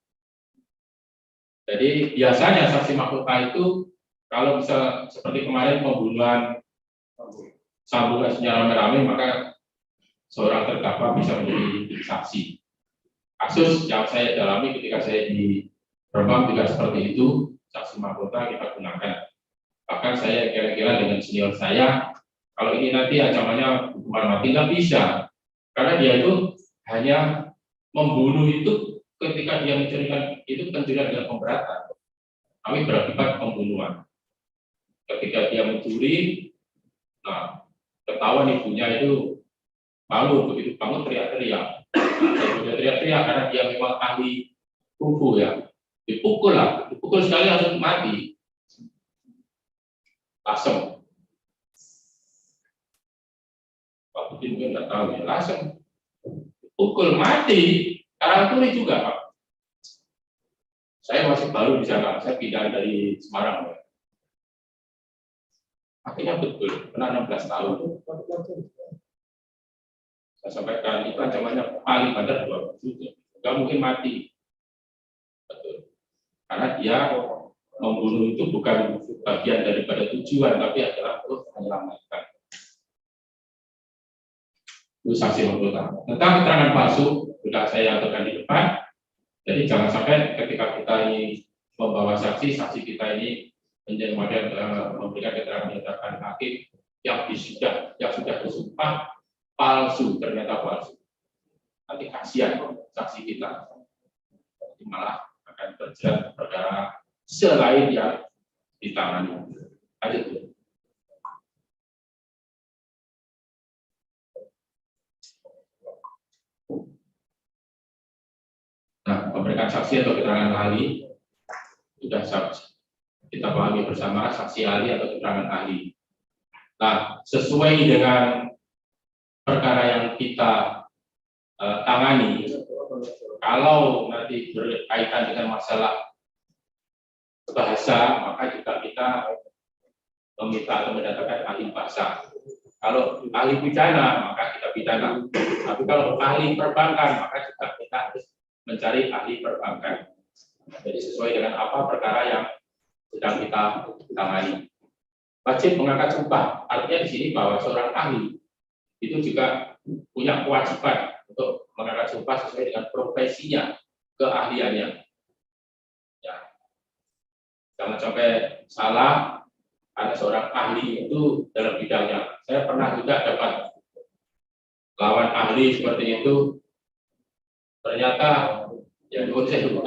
Jadi biasanya saksi mahkota itu kalau bisa seperti kemarin pembunuhan sambungan senyala rame-rame, maka seorang terdakwa bisa menjadi saksi. Kasus yang saya dalami ketika saya di Rembang juga seperti itu, saksi mahkota kita gunakan. Bahkan saya kira-kira dengan senior saya, kalau ini nanti ancamannya hukuman mati nggak bisa, karena dia itu hanya membunuh itu ketika dia mencurikan itu pencurian dengan pemberatan, tapi berakibat pembunuhan. Ketika dia mencuri, nah ketahuan ibunya itu bangun, begitu bangun teriak-teriak. Dia teriak-teriak karena dia memang ahli kungfu ya, dipukul sekali langsung mati, langsung. Waktu itu mungkin nggak tahu ya, langsung pukul mati, karena tuli juga Pak. Saya masih baru di sana, saya pindah dari Semarang. Pak. Akhirnya betul, kena 16 tahun. Saya sampaikan, itu ancamannya paling banter 12 juta. Nggak mungkin mati. Betul. Karena dia membunuh itu bukan bagian daripada tujuan, tapi adalah untuk menyelamatkan. Itu saksi mahkota. Tentang keterangan palsu, sudah saya aturkan di depan. Jadi jangan sampai ketika kita ini membawa saksi kita ini menjadi memberikan keterangan hakim yang sudah disumpah palsu, ternyata palsu. Nanti kasihan saksi kita, malah akan terjerat perkara selain yang ditangani. Lanjut. Nah, memberikan saksi atau keterangan ahli sudah kita pahami bersama, saksi ahli atau keterangan ahli. Nah, sesuai dengan perkara yang kita tangani, kalau nanti berkaitan dengan masalah bahasa, maka juga kita meminta atau mendatangkan ahli bahasa. Kalau ahli pidana, maka kita pidana. Tapi kalau ahli perbankan, maka juga kita harus mencari ahli perbankan. Jadi sesuai dengan apa perkara yang sedang kita tangani. Wajib mengangkat sumpah, artinya di sini bahwa seorang ahli itu juga punya kewajiban untuk mengangkat sumpah sesuai dengan profesinya, keahliannya. Ya. Jangan sampai salah, karena seorang ahli itu dalam bidangnya. Saya pernah juga dapat lawan ahli seperti itu, ternyata ya saya dulu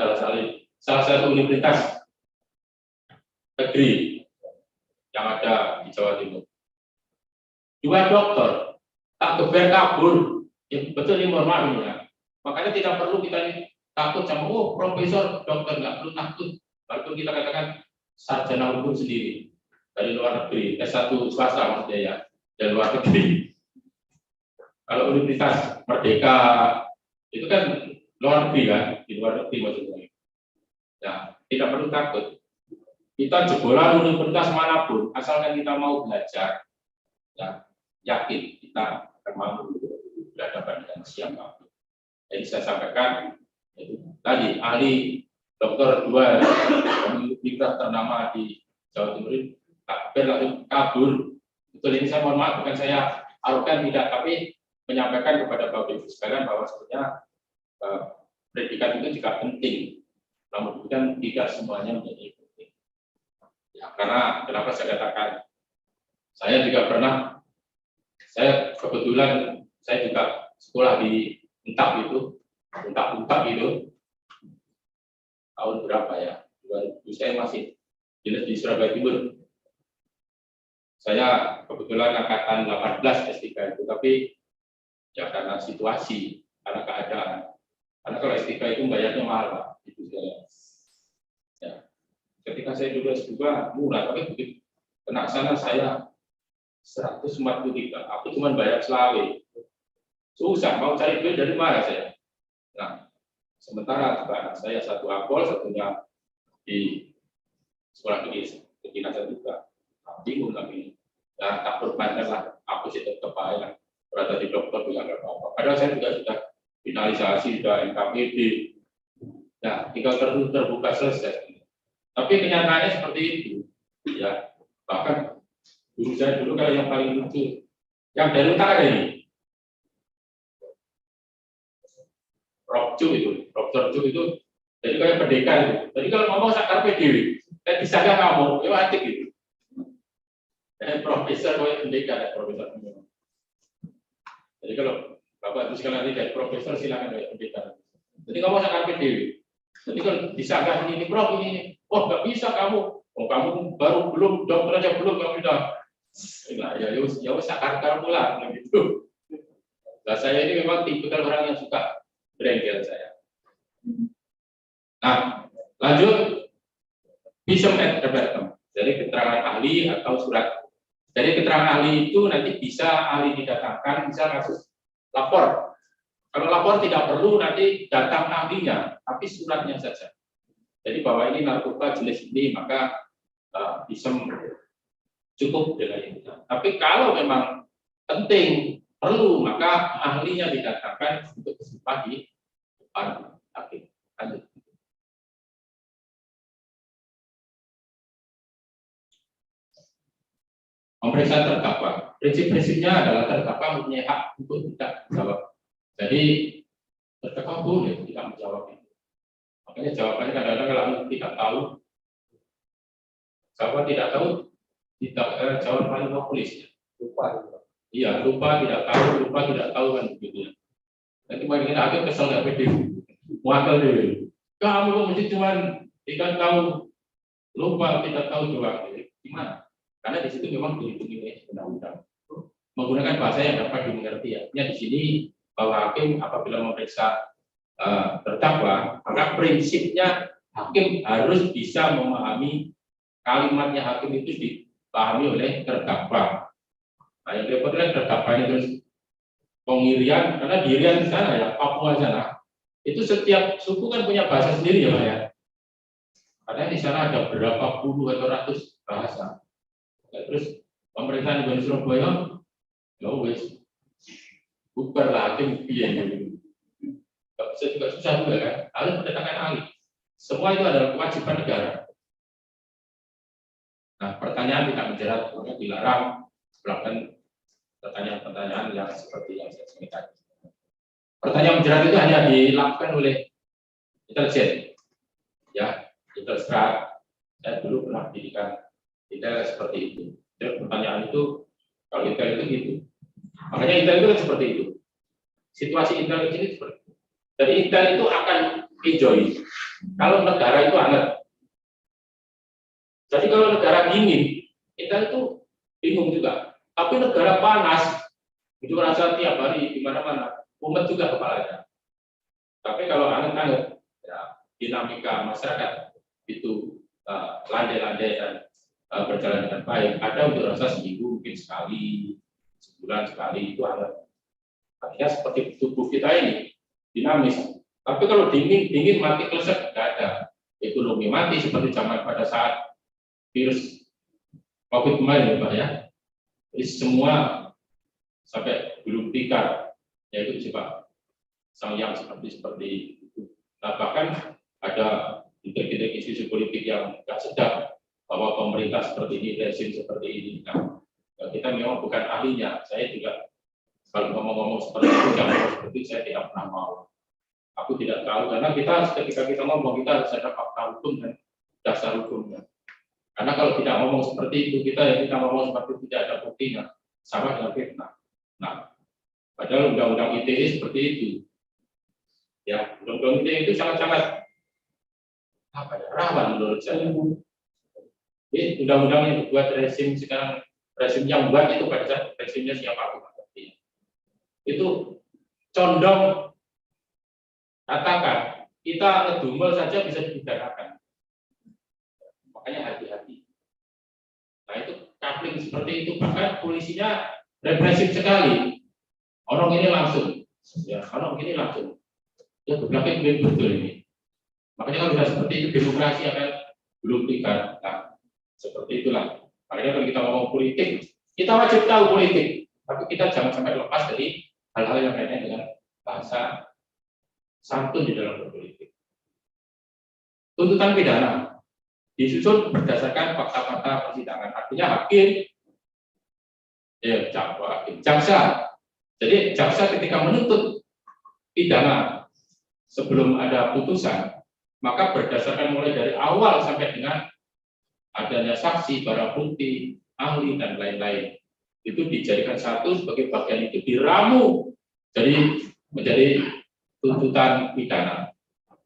salah satu universitas negeri yang ada di Jawa Timur. 2 dokter tak geber kabur, ya betul ini mohon maaf ya. Makanya tidak perlu kita takut sama profesor dokter, nggak perlu takut. Walaupun kita katakan sarjana hukum sendiri dari luar negeri, S1 swasta maksudnya ya, dari luar negeri. Kalau Universitas Merdeka itu kan luar negeri kan, di luar negeri maksudnya. Nah, tidak perlu takut. Kita jebolan universitas manapun, asalkan kita mau belajar, ya, yakin kita akan mampu berhadapan dengan siapapun. Jadi saya sampaikan tadi ahli dokter 2 universitas ternama di Jawa Timur ini langsung kabur. Betul, ini saya mohon maaf, bukan saya arogan tidak, tapi menyampaikan kepada Bapak Ibu sekalian bahwa sebenarnya pendidikan itu juga penting, namun bukan tidak semuanya menjadi penting. Ya, karena kenapa saya katakan, saya juga pernah, kebetulan saya juga sekolah di Untap itu, tahun berapa ya? 2000, saya masih dinas di Surabaya Timur. Saya kebetulan angkatan 18 S3 itu, tapi ya karena situasi, karena keadaan. Karena kalau S3 itu bayarnya mahal, Pak. Itu ya. Ketika saya dulu S2 murah, tapi begitu kena sana saya 143. Aku cuma bayar selawe. Susah, mau cari duit dari mana saya? Nah, sementara juga anak saya satu akpol, satunya di sekolah kedinasan juga. Bingung kami. Ya, tak berpanjang lah. Aku sih tetap aja. Berada di dokter juga nggak apa-apa. Padahal saya juga sudah finalisasi, sudah NKPD. Nah, tinggal terbuka selesai. Tapi kenyataannya seperti itu. Ya, bahkan guru saya dulu kalau yang paling lucu, yang dari utara ini, Prof. Cu itu, jadi kayak pendekar itu. Jadi kalau ngomong sakar PDW, dan disangka kamu, itu antik gitu. Dan profesor kayak pendekar, profesor. Jadi kalau Bapak itu sekali lagi dari profesor silakan kayak pendekar. Jadi ngomong sakar PDW. Jadi kalau disangka ini Prof ini, oh nggak bisa kamu, oh kamu baru belum dokter aja belum kamu udah, nah, ya sakar pula gitu. Nah saya ini memang tipikal orang yang suka berengkel saya. Nah, lanjut visum et repertum. Jadi keterangan ahli atau surat. Jadi keterangan ahli itu nanti bisa ahli didatangkan, bisa kasus lapor. Kalau lapor tidak perlu nanti datang ahlinya, tapi suratnya saja. Jadi bahwa ini narkoba jenis ini, maka visum cukup dengan itu. Tapi kalau memang penting perlu, maka ahlinya didatangkan untuk bersumpah di depan hakim. Lanjut. Pemeriksaan terdakwa. Prinsip-prinsipnya adalah terdakwa mempunyai hak untuk tidak menjawab. Jadi terdakwa boleh tidak menjawab itu. Makanya jawabannya kadang-kadang kalau tidak tahu, jawaban tidak tahu, tidak jawab paling populis. Lupa. Iya, lupa tidak tahu kan begitu ya. Nanti makin hakim kesel nggak pede, muatal dulu. Kamu kok mesti cuma tidak tahu, lupa tidak tahu doang. Gimana? Karena di situ memang dilindungi oleh undang-undang. Menggunakan bahasa yang dapat dimengerti ya. Di sini bahwa hakim apabila memeriksa terdakwa, maka prinsipnya hakim harus bisa memahami kalimatnya hakim itu dipahami oleh terdakwa. Nah, yang repotnya terdakwanya terus Irian, karena di Irian di sana ya, Papua sana, itu setiap suku kan punya bahasa sendiri ya Pak ya. Karena di sana ada berapa puluh atau ratus bahasa. Terus pemerintahan di Surabaya, ya wes, bubar lah hakim piye gitu. Gak bisa juga susah juga kan, harus mendatangkan ahli. Semua itu adalah kewajiban negara. Nah, pertanyaan tidak menjerat, dilarang melakukan pertanyaan-pertanyaan yang seperti yang saya sampaikan. Pertanyaan menjerat itu hanya dilakukan oleh intelijen, ya, Intelstra. Saya dulu pernah pendidikan Intel seperti itu. Dan pertanyaan itu, kalau Intel itu gitu. Makanya Intel itu kan seperti itu. Situasi Intel ini seperti itu. Jadi Intel itu akan enjoy kalau negara itu hangat. Jadi kalau negara dingin, Intel itu bingung juga. Tapi negara panas, itu rasa tiap hari di mana-mana, umat juga kepalanya. Tapi kalau hangat-hangat, ya, dinamika masyarakat itu landai-landai dan berjalan dengan baik. Ada untuk rasa seminggu mungkin sekali, sebulan sekali itu hangat. Artinya seperti tubuh kita ini dinamis. Tapi kalau dingin mati klesek, tidak ada. Ekonomi mati seperti zaman pada saat virus COVID kemarin ya Pak ya. Jadi semua sampai belum tikar, yaitu sifat sang yang seperti itu. Nah, bahkan ada titik-titik isu politik yang tidak sedap bahwa pemerintah seperti ini, rezim seperti ini. Nah, kita memang bukan ahlinya. Saya juga kalau ngomong-ngomong seperti itu, saya tidak pernah mau. Aku tidak tahu karena ketika kita ngomong kita harus ada fakta hukum dan dasar hukumnya. Karena kalau tidak ngomong seperti itu, kita ngomong seperti itu tidak ada buktinya, sama dengan fitnah. Nah, padahal undang-undang ITE seperti itu. Ya, undang-undang ITE itu sangat-sangat rawan menurut saya. Ini undang-undang yang dibuat rezim sekarang, rezim yang buat itu pada saat rezimnya siapapun. Itu condong, katakan kita ngedumel saja bisa dipidanakan. Makanya hati-hati. Nah itu coupling seperti itu, bahkan polisinya represif sekali. Orang ini langsung, ya orang ini langsung. Ya belakang betul ini. Makanya kalau sudah seperti itu demokrasi akan belum tingkat. Nah, seperti itulah. Makanya kalau kita ngomong politik, kita wajib tahu politik, tapi kita jangan sampai lepas dari hal-hal yang kaitannya dengan bahasa santun di dalam berpolitik. Tuntutan pidana disusun berdasarkan fakta-fakta persidangan. Artinya hakim, jaksa. Jadi jaksa ketika menuntut pidana sebelum ada putusan, maka berdasarkan mulai dari awal sampai dengan adanya saksi, barang bukti, ahli dan lain-lain, itu dijadikan satu sebagai bagian itu diramu, jadi menjadi tuntutan pidana.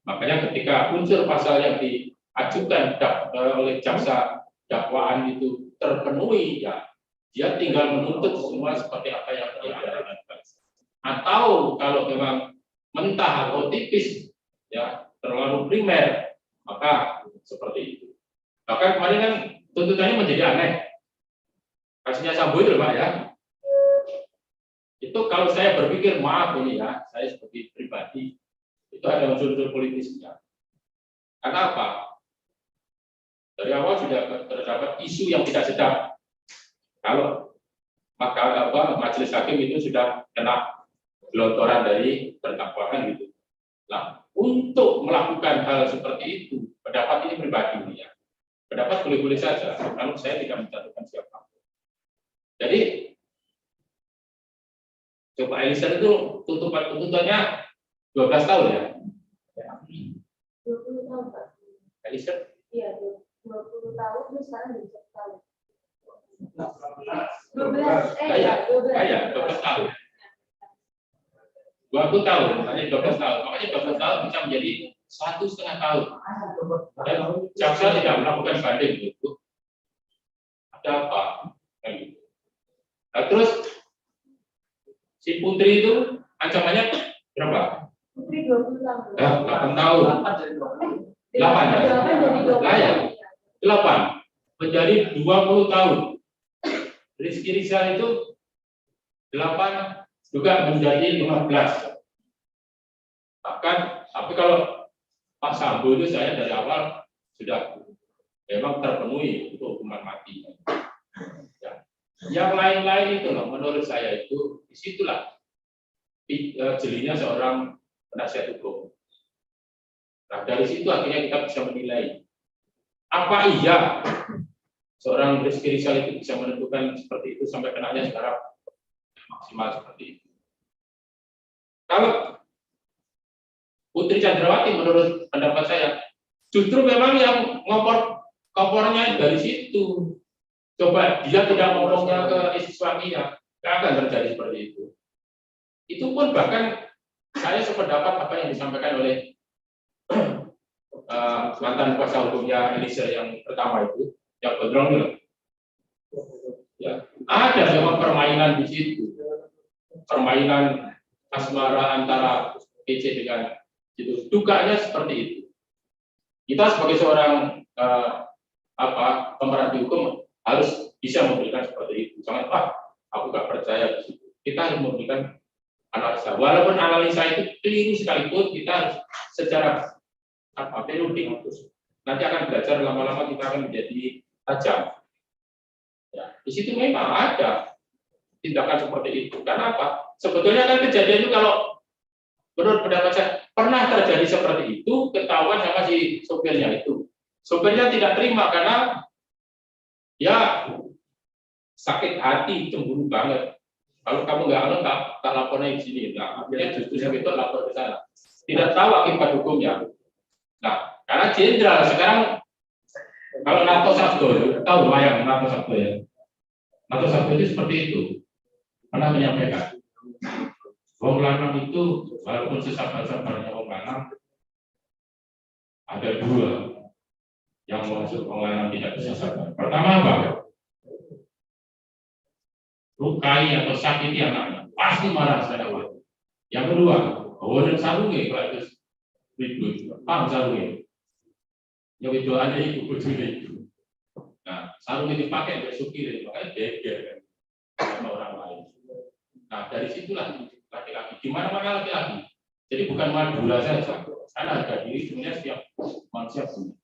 Makanya ketika unsur pasal yang diajukan oleh jaksa dakwaan itu terpenuhi, ya dia tinggal menuntut semua seperti apa yang dia. Atau kalau memang mentah atau tipis, ya terlalu primer, maka seperti itu. Bahkan kemarin kan tuntutannya menjadi aneh. Kasusnya Sambo itu Pak ya. Itu kalau saya berpikir, maaf ini ya, saya sebagai pribadi, itu ada unsur-unsur politisnya. Karena apa? Dari awal sudah terdapat isu yang tidak sedap. Kalau majelis hakim itu sudah kena gelontoran dari terdakwa gitu. Nah, untuk melakukan hal seperti itu, pendapat ini pribadi ya. Pendapat boleh-boleh saja, kalau saya tidak menjatuhkan siapapun. Jadi, coba Eliezer itu tuntutannya 12 tahun ya? 20 tahun Pak. Eliezer? Iya, 20 tahun, terus sekarang 20 tahun. 12 tahun. 20 tahun, makanya 12 tahun. Makanya 12 tahun bisa menjadi 1,5 tahun. Dan jaksa tidak melakukan banding itu. Ada apa? Nah, terus si Putri itu ancamannya berapa? Putri 20 tahun. 8 tahun. 8 ya? Lah ya. 8 menjadi 20 tahun. Rizky Rizal itu 8 juga menjadi 15. Bahkan, tapi kalau Pak Sambo itu saya dari awal sudah memang terpenuhi untuk hukuman mati. Ya. Yang lain-lain itu loh, menurut saya itu disitulah jelinya seorang penasihat hukum. Nah, dari situ akhirnya kita bisa menilai apa iya seorang Rizky Rizal itu bisa menentukan seperti itu sampai kenanya sekarang maksimal seperti itu. Kalau Putri Chandrawati menurut pendapat saya justru memang yang kompornya dari situ. Coba dia tidak ngomongnya ke istri suaminya, tidak akan terjadi seperti itu. Itu pun bahkan saya sependapat apa yang disampaikan oleh mantan kuasa hukumnya Elisa yang pertama itu, yang gondrong itu. Ya, ada memang permainan di situ, permainan asmara antara PC dengan itu. Dukanya seperti itu. Kita sebagai seorang pemerhati hukum harus bisa memberikan seperti itu. Jangan aku nggak percaya di situ. Kita harus memberikan analisa. Walaupun analisa itu keliru sekalipun, kita harus secara periodik. Nanti akan belajar lama-lama kita akan menjadi tajam. Ya, di situ memang ada tindakan seperti itu. Karena apa? Sebetulnya kan kejadian itu kalau menurut pendapat saya pernah terjadi seperti itu, ketahuan sama si sopirnya itu. Sopirnya tidak terima karena ya sakit hati, cemburu banget. Kalau kamu nggak anu, tak lapornya di sini. Nah, akhirnya justru itu lapor ke sana. Tidak tahu akibat hukumnya. Nah, karena jenderal sekarang kalau Nato Sabdo, tahu wayang Nato Sabdo ya. Nato Sabdo itu seperti itu. Pernah menyampaikan. Wong lanang itu walaupun sesabar-sabarnya wong lanang ada dua yang masuk wong lanang tidak bisa sabar. Pertama apa? Lukai atau sakiti anaknya, pasti marah saya. Yang kedua, dan sarungi kalau itu ribut, sarungi. Yang itu ada ibu itu. Nah, sarung itu dipakai besok kiri, makanya geger sama orang lain. Nah, dari situlah laki-laki, di mana-mana laki-laki. Jadi bukan Madura saja, karena harga diri sebenarnya setiap manusia punya.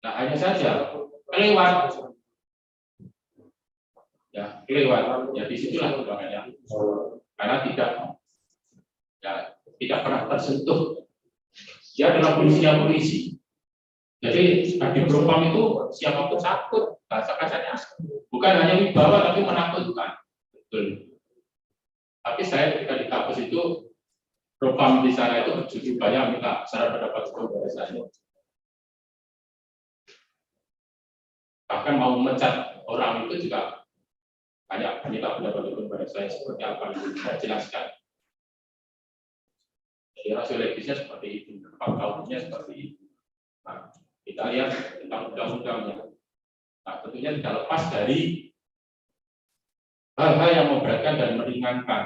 Nah, hanya saja kelewat. Ya, kelewat. Ya, disitulah kekurangannya. Karena tidak pernah tersentuh. Dia adalah polisi. Jadi di propam itu siapapun takut, bahasa kasarnya bukan hanya wibawa tapi menakutkan. Betul. Tapi saya ketika di kampus itu propam di sana itu justru banyak minta saran pendapat kepada saya. Bahkan mau memecat orang itu juga banyak minta pendapat kepada saya seperti apa yang saya jelaskan. Jadi rasio legisnya seperti itu, fakta-fakta seperti itu. Nah, kita lihat tentang undang-undangnya. Nah, tentunya tidak lepas dari hal-hal yang memberatkan dan meringankan.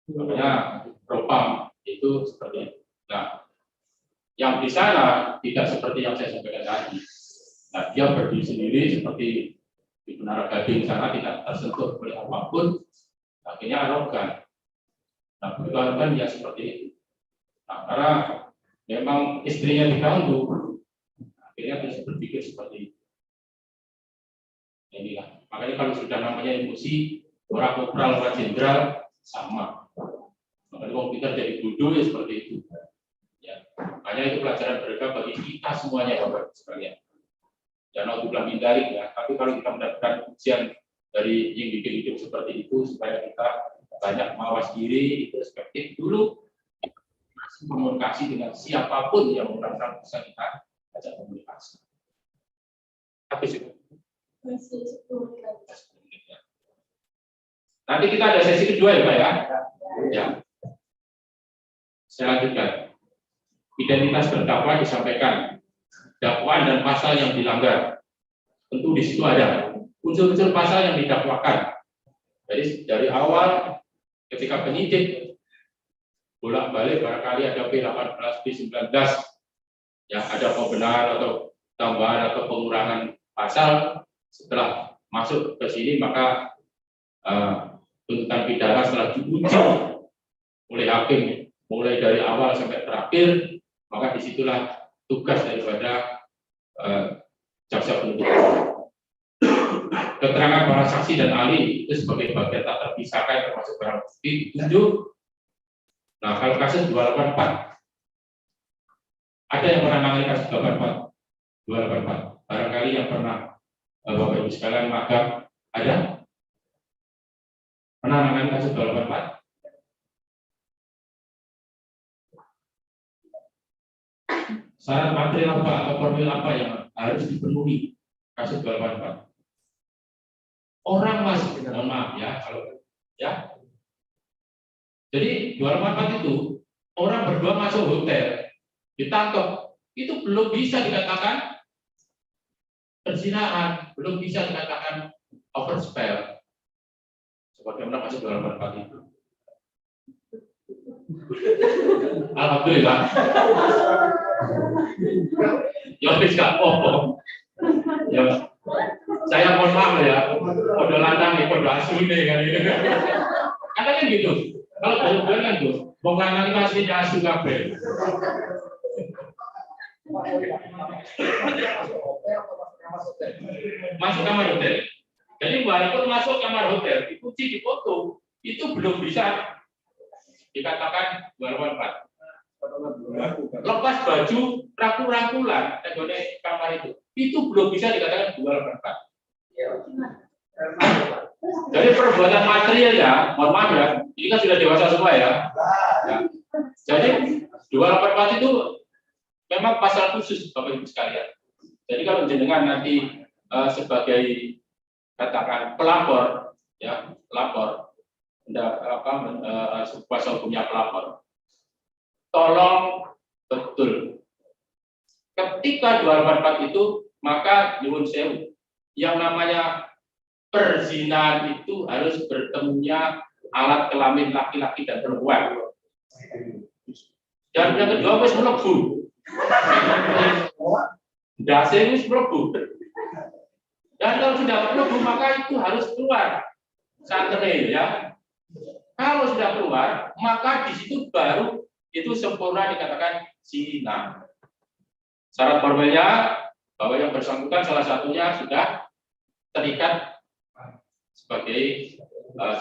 Makanya propam itu seperti itu. Nah, yang di sana tidak seperti yang saya sampaikan tadi. Nah, dia berdiri sendiri seperti di Menara Gading sana tidak tersentuh oleh apapun, akhirnya arogan. Nah, begitu arogan ya seperti itu. Nah, karena memang istrinya diganggu, akhirnya bisa berpikir seperti itu. Inilah. Makanya kalau sudah namanya emosi, orang kopral, orang jenderal sama. Makanya kalau kita jadi bodoh ya seperti itu. Ya, makanya itu pelajaran berharga bagi kita semuanya, Bapak sekalian. Jangan untuk hindari ya. Tapi kalau kita mendapatkan ujian dari yang bikin hidup seperti itu, supaya kita banyak mawas diri, introspektif dulu, komunikasi dengan siapapun yang merasa bisa kita ajak komunikasi. Habis itu. Nanti kita ada sesi kedua ya Pak ya. Ya. Saya lanjutkan. Identitas terdakwa disampaikan, dakwaan dan pasal yang dilanggar. Tentu di situ ada unsur-unsur pasal yang didakwakan. Jadi dari awal ketika penyidik bolak-balik barangkali ada P18, P19, ya ada pembenaran atau tambahan atau pengurangan pasal. Setelah masuk ke sini maka tuntutan pidana setelah diuji oleh hakim mulai dari awal sampai terakhir, maka disitulah tugas daripada jaksa penuntut umum. Keterangan para saksi dan ahli itu sebagai bagian tak terpisahkan termasuk barang bukti ditunjuk. Nah, kalau kasus 284, ada yang pernah menangani kasus 284? Barangkali yang pernah Bapak Ibu sekalian magang, ada? Pernah menangani kasus 284? Syarat material apa atau formil apa yang harus dipenuhi kasus 284? Orang masuk, mohon maaf ya, kalau ya. Jadi 284 itu orang berdua masuk hotel, ditangkap, itu belum bisa dikatakan perzinahan, belum bisa dikatakan overspell. Sebagaimana kasus 284 itu. Alhamdulillah. Ya wis gak apa-apa. Ya. Saya mohon maaf ya, kode lanang nih, kode asu nih kan ini. Karena kan gitu. Kalau benar kan tuh, mau lanang itu aslinya asu kabeh. Masuk kamar hotel. Jadi walaupun masuk kamar hotel, dikunci, dipoto, itu belum bisa dikatakan 284. Lepas baju raku-rakulan tenggone kamar itu belum bisa dikatakan 284. Jadi perbuatan material ya, mohon maaf ya, ini kan sudah dewasa semua ya. Jadi 284 itu memang pasal khusus Bapak Ibu sekalian. Jadi kalau jenengan nanti sebagai katakan pelapor, ya pelapor, kuasa hukumnya pelapor, tolong betul. Ketika 284 itu, maka nyuwun sewu, yang namanya perzinahan itu harus bertemunya alat kelamin laki-laki dan perempuan. Dan yang kedua wis mlebu. Dase wis mlebu. Dan kalau sudah mlebu maka itu harus keluar. Santre ya. Kalau sudah keluar, maka di situ baru itu sempurna dikatakan zina. Syarat formilnya bahwa yang bersangkutan salah satunya sudah terikat sebagai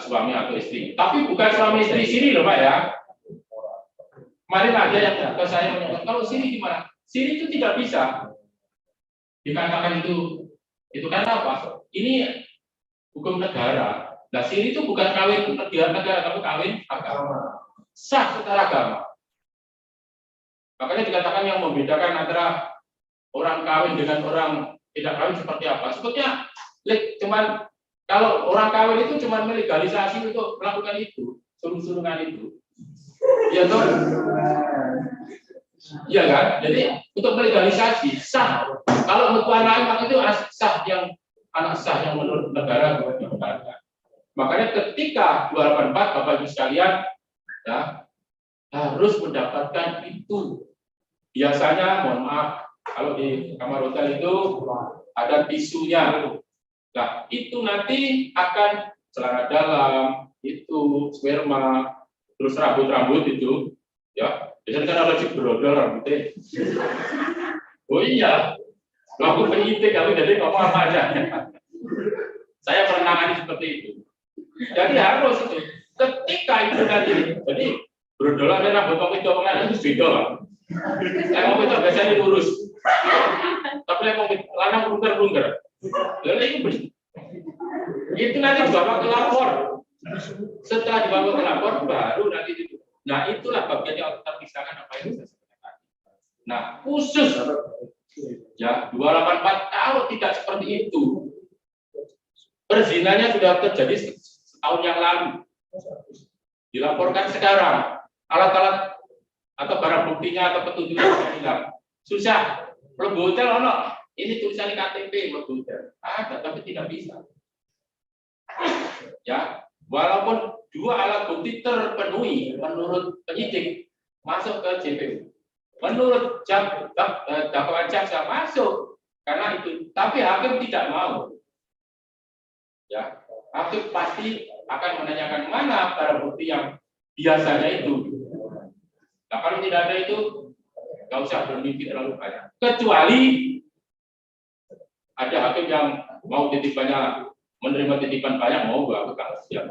suami atau istri. Tapi bukan suami istri sini loh Pak ya. Kemarin ada yang ke saya menyampaikan, kalau sini gimana? Sini itu tidak bisa dikatakan itu kan apa? Ini hukum negara. Nah sini itu bukan kawin negara, tapi kawin agama. Sah secara agama. Makanya dikatakan yang membedakan antara orang kawin dengan orang tidak kawin seperti apa? Sebetulnya cuman kalau orang kawin itu cuma melegalisasi untuk melakukan itu, suruh-surungan itu. Ya toh? Iya kan? Jadi untuk melegalisasi sah. Kalau untuk anak itu sah yang anak sah yang menurut negara dibenarkan. Makanya ketika 284 Bapak Ibu sekalian ya, harus mendapatkan itu. Biasanya mohon maaf kalau di kamar hotel itu ada tisunya. Nah, itu nanti akan celana dalam, itu sperma, terus rambut-rambut itu, ya. Biasanya kan ada brodol rambutnya. Oh iya, aku penyidik tapi jadi ngomong apa aja. Saya pernah nangani seperti itu. Jadi harus itu. Ketika itu tadi, jadi brodol ada rambut kok itu omongan itu beda. Saya mau itu biasanya diurus. Tapi saya mau lanang runter-runter. Lalu itu nanti dibawa ke lapor. Setelah dibawa ke lapor baru nanti itu. Nah itulah bagian yang terpisahkan apa yang saya sampaikan. Nah khusus ya 284 kalau tidak seperti itu, perzinanya sudah terjadi setahun yang lalu. Dilaporkan sekarang alat-alat atau barang buktinya atau petunjuknya sudah hilang. Susah. Mlebu hotel ono. Ini tulisan KTP mlebu hotel. Ada tapi tidak bisa. Ya, walaupun dua alat bukti terpenuhi menurut penyidik masuk ke JPU. Menurut dakwaan jaksa masuk karena itu, tapi hakim tidak mau. Ya, hakim pasti akan menanyakan mana barang bukti yang biasanya itu. Nah, kalau tidak ada itu, nggak usah bermimpi terlalu banyak. Kecuali ada hakim yang mau titipannya, menerima titipan banyak, mau aku tak siap.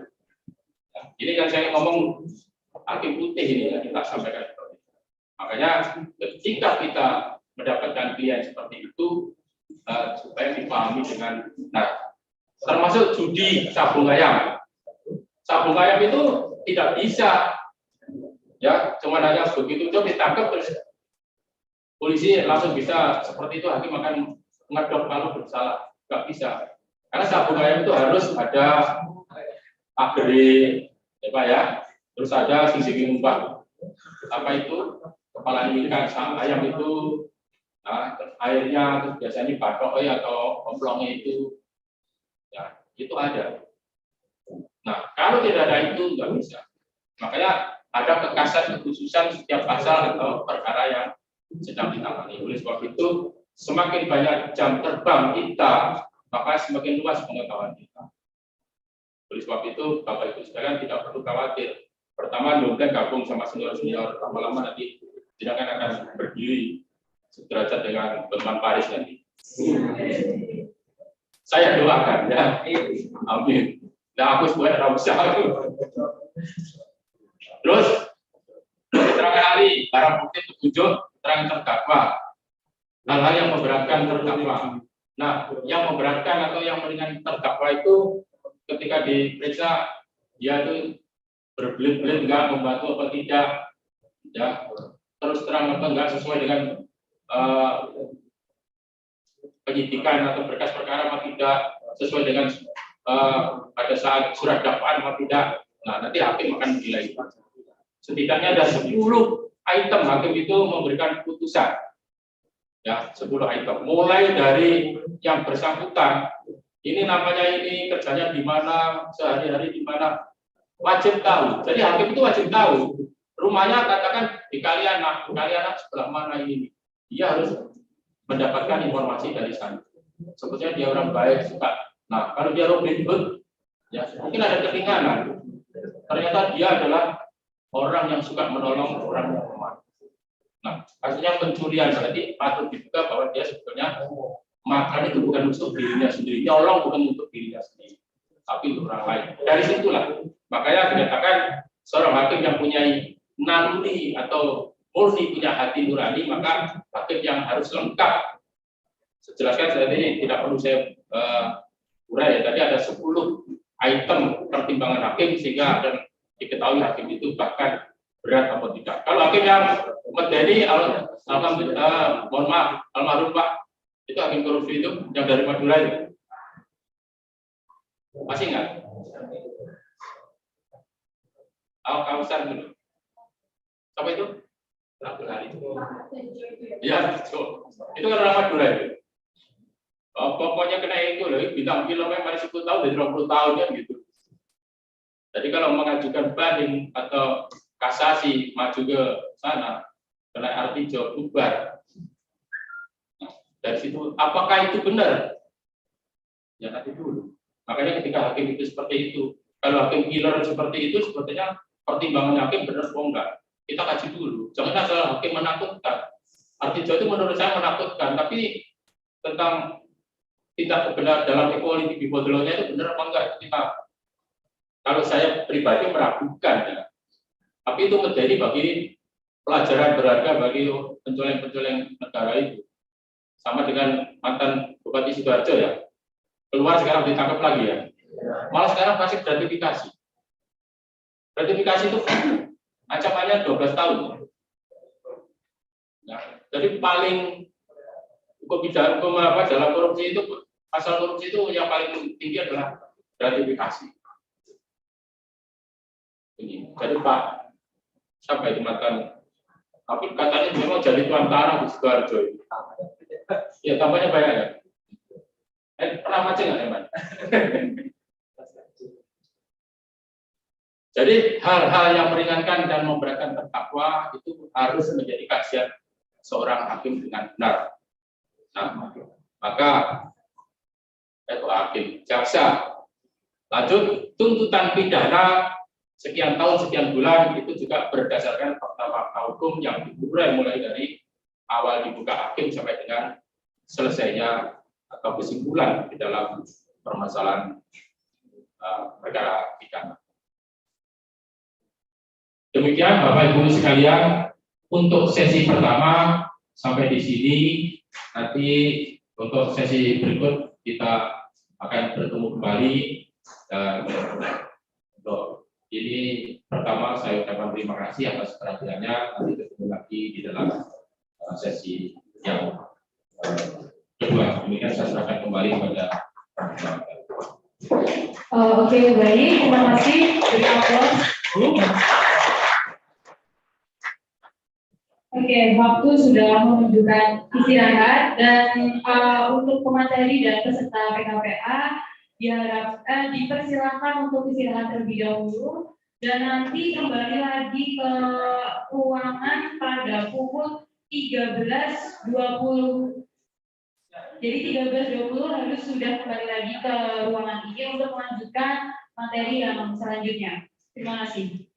Nah, ini kan saya ngomong hakim putih ini yang kita sampaikan. Makanya ketika kita mendapatkan klien seperti itu, supaya dipahami dengan, nah, termasuk judi sabung ayam. Sabung ayam itu tidak bisa, ya, cuma hanya begitu coba ditangkap terus polisi langsung bisa seperti itu, hakim akan ngedok kalau bersalah, nggak bisa. Karena sabung ayam itu harus ada agri, ya Pak ya, terus ada sisi umpan. Apa itu? Kepala ikan ayam itu, nah, airnya terus biasanya batok atau oplongnya itu, ya, itu ada. Nah, kalau tidak ada itu nggak bisa. Makanya ada kekasan kekhususan setiap pasal atau perkara yang sedang ditangani. Oleh sebab itu, semakin banyak jam terbang kita, maka semakin luas pengetahuan kita. Oleh sebab itu, Bapak Ibu sekalian tidak perlu khawatir. Pertama, dompet gabung sama senior-senior, lama-lama nanti tidak akan berdiri sederajat dengan teman Paris nanti. Saya doakan ya, amin. Nah, aku sebenarnya usah. Terus keterangan ahli, barang bukti petunjuk, keterangan terdakwa, hal-hal yang memberatkan terdakwa. Nah, yang memberatkan atau yang meringankan terdakwa itu ketika diperiksa dia itu berbelit-belit enggak, membantu apa tidak, ya, terus terang apa enggak sesuai dengan penyidikan atau berkas perkara apa tidak, sesuai dengan pada saat surat dakwaan apa tidak. Nah, nanti hakim akan menilai. Setidaknya ada 10 item hakim itu memberikan putusan. Ya, 10 item. Mulai dari yang bersangkutan, ini namanya ini, kerjanya di mana, sehari-hari di mana, wajib tahu. Jadi hakim itu wajib tahu. Rumahnya katakan di Kalianak sebelah mana ini. Dia harus mendapatkan informasi dari sana. Sebetulnya dia orang baik, suka. Nah, kalau dia Robin Hood, ya mungkin ada ketinggalan. Ternyata dia adalah orang yang suka menolong orang yang lemah. Nah, kasusnya pencurian, berarti patut diduga bahwa dia sebetulnya makan itu bukan untuk dirinya sendiri, nyolong bukan untuk dirinya sendiri, tapi untuk orang lain. Dari situlah, makanya dikatakan seorang hakim yang punya naluri atau murni, punya hati nurani, maka hakim yang harus lengkap. Sejelaskan saat ini, tidak perlu saya urai ya, tadi ada 10 item pertimbangan hakim sehingga dan diketahui hakim itu bahkan berat atau tidak. Kalau hakim yang medeni, alhamdulillah, mohon maaf, almarhum Pak, itu hakim korupsi itu yang dari Madura itu. Masih ingat? Kawasan dulu. Apa itu? Abdul Halim. Ya, itu kan orang Madura itu. Pokoknya kena itu loh, bintang filmnya masih 10 tahun, dari 20 tahun kan gitu. Jadi kalau mengajukan banding atau kasasi maju ke sana, kena artijo bubar. Nah, dari situ, apakah itu benar? Ya nanti dulu. Makanya ketika hakim itu seperti itu, kalau hakim killer seperti itu, sebetulnya pertimbangan hakim benar atau enggak? Kita kaji dulu. Jangan asal hakim menakutkan. Artijo itu menurut saya menakutkan, tapi tentang tindak benar dalam equality before the law-nya itu benar apa enggak? Kita, kalau saya pribadi meragukan ya. Tapi itu menjadi bagi pelajaran berharga bagi pencoleng-pencoleng negara itu. Sama dengan mantan Bupati Sidoarjo ya. Keluar sekarang ditangkap lagi ya. Malah sekarang kasih gratifikasi. Gratifikasi itu ancamannya 12 tahun. Nah, jadi paling hukum dalam korupsi itu, pasal korupsi itu yang paling tinggi adalah gratifikasi. Ini. Jadi Pak, siapa itu mantan? Tapi katanya memang jadi tuan tanah di Sidoarjo. Ya tambahnya banyak ya. Pernah macam nggak teman? Jadi hal-hal yang meringankan dan memberatkan terdakwa itu harus menjadi kajian seorang hakim dengan benar. Nah, maka hakim, jaksa, Lanjut, tuntutan pidana sekian tahun, sekian bulan, itu juga berdasarkan fakta-fakta hukum yang diurai mulai dari awal dibuka hakim sampai dengan selesainya atau kesimpulan di dalam permasalahan perkara pidana. Demikian Bapak Ibu sekalian, untuk sesi pertama sampai di sini. Nanti untuk sesi berikut kita akan bertemu kembali, dan untuk ini pertama saya ucapkan terima kasih atas perhatiannya. Nanti ketemu lagi di dalam sesi yang kedua. Demikian saya serahkan kembali kepada Oke, baik, terima kasih. Beri aplaus. Oke, waktu sudah menunjukkan istirahat, dan untuk pemateri dan peserta PKPA dipersilakan untuk istirahat terlebih dahulu, dan nanti kembali lagi ke ruangan pada pukul 13.20. Jadi 13.20 harus sudah kembali lagi ke ruangan ini untuk melanjutkan materi yang selanjutnya. Terima kasih.